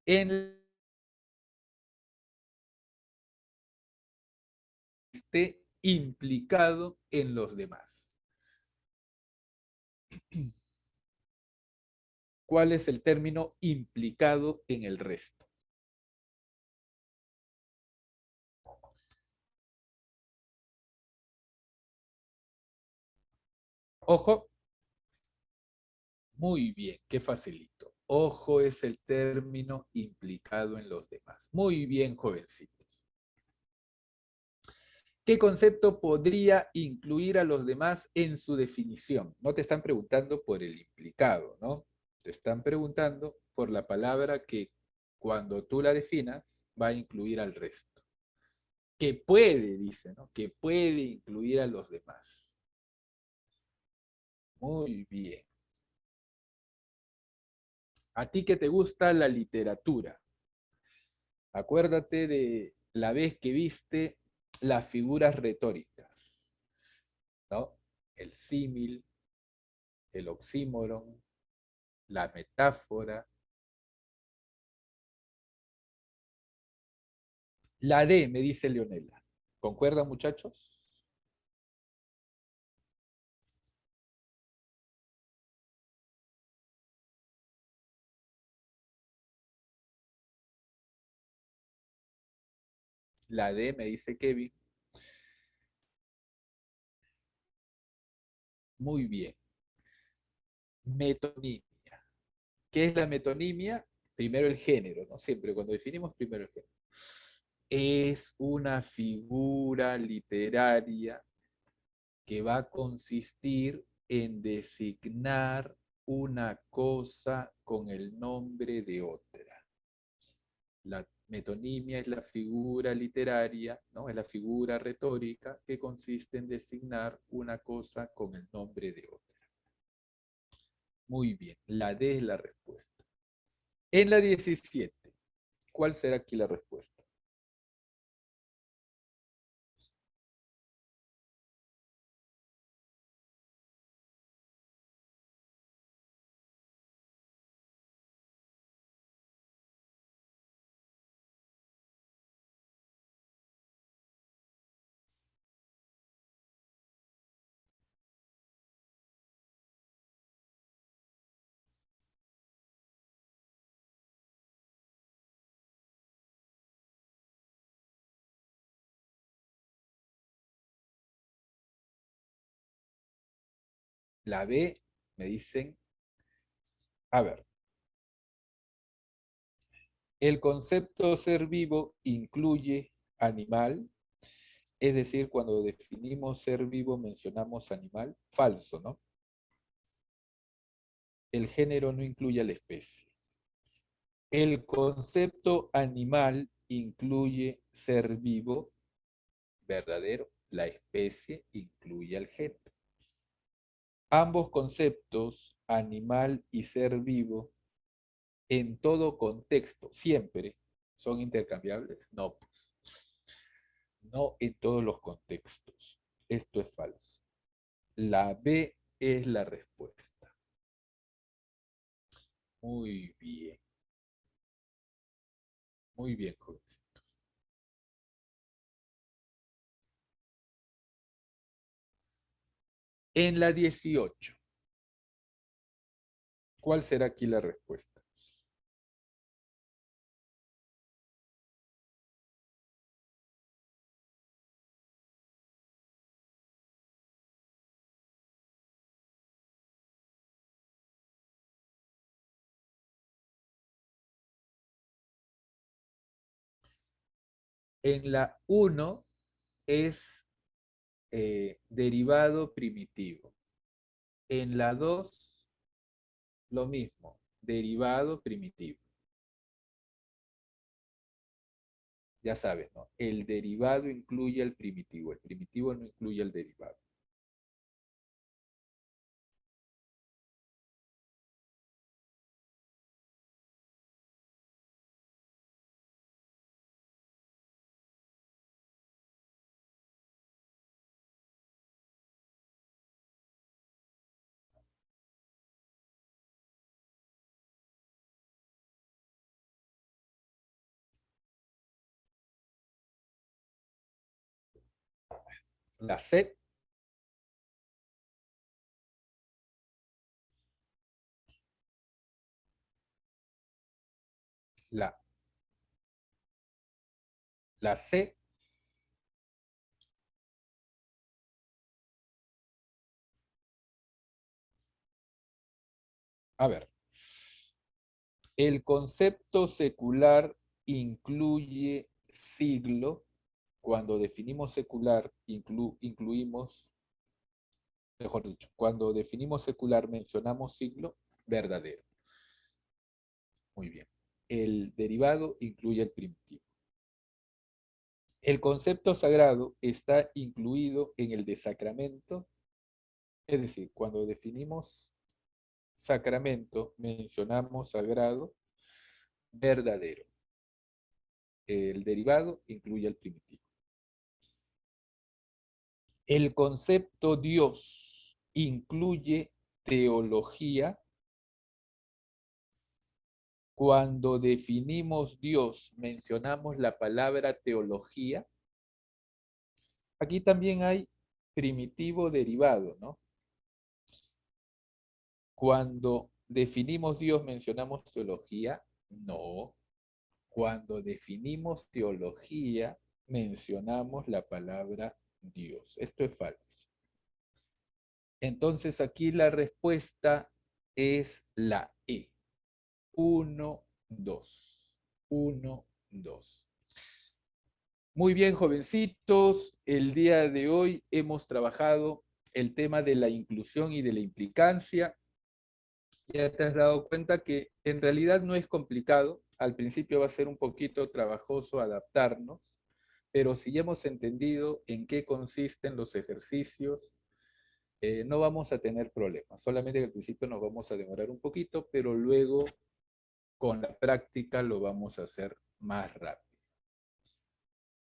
En esté implicado en los demás. ¿Cuál es el término implicado en el resto? Ojo, muy bien, qué facilito. Ojo es el término implicado en los demás. Muy bien, jovencitos. ¿Qué concepto podría incluir a los demás en su definición? No te están preguntando por el implicado, ¿no? Te están preguntando por la palabra que cuando tú la definas va a incluir al resto. Que puede, dice, ¿no? Que puede incluir a los demás. Muy bien. A ti que te gusta la literatura, acuérdate de la vez que viste las figuras retóricas, ¿no? El símil, el oxímoron, la metáfora. La D, me dice Leonela. ¿Concuerdan, muchachos? La D, me dice Kevin. Muy bien. Metonimia. ¿Qué es la metonimia? Primero el género, ¿no? Siempre cuando definimos primero el género. Es una figura literaria que va a consistir en designar una cosa con el nombre de otra. La metonimia es la figura literaria, ¿no? Es la figura retórica que consiste en designar una cosa con el nombre de otra. Muy bien, la D es la respuesta. En la 17, ¿cuál será aquí la respuesta? La B, me dicen, a ver, el concepto ser vivo incluye animal, es decir, cuando definimos ser vivo mencionamos animal, falso, ¿no? El género no incluye a la especie. El concepto animal incluye ser vivo, verdadero. La especie incluye al género. Ambos conceptos, animal y ser vivo, en todo contexto, siempre, son intercambiables. No, pues. No en todos los contextos. Esto es falso. La B es la respuesta. Muy bien. Muy bien, jovencitos. En la 18, ¿cuál será aquí la respuesta? En la 1 es derivado primitivo. En la 2, lo mismo, derivado primitivo. Ya sabes, ¿no? El derivado incluye el primitivo no incluye el derivado. La C, la, la C, a ver, el concepto secular incluye siglo. Cuando definimos secular, incluimos, mejor dicho, cuando definimos secular mencionamos siglo verdadero. Muy bien. El derivado incluye el primitivo. El concepto sagrado está incluido en el de sacramento, es decir, cuando definimos sacramento mencionamos sagrado verdadero. El derivado incluye el primitivo. El concepto Dios incluye teología. Cuando definimos Dios, mencionamos la palabra teología. Aquí también hay primitivo derivado, ¿no? Cuando definimos Dios, mencionamos teología. No. Cuando definimos teología, mencionamos la palabra Dios. Esto es falso. Entonces aquí la respuesta es la E. 1, 2. 1, 2. Muy bien, jovencitos. El día de hoy hemos trabajado el tema de la inclusión y de la implicancia. Ya te has dado cuenta que en realidad no es complicado. Al principio va a ser un poquito trabajoso adaptarnos, pero si ya hemos entendido en qué consisten los ejercicios, no vamos a tener problemas. Solamente que al principio nos vamos a demorar un poquito, pero luego con la práctica lo vamos a hacer más rápido.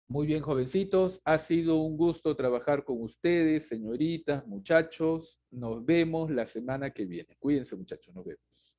Muy bien, jovencitos, ha sido un gusto trabajar con ustedes, señoritas, muchachos. Nos vemos la semana que viene. Cuídense, muchachos, nos vemos.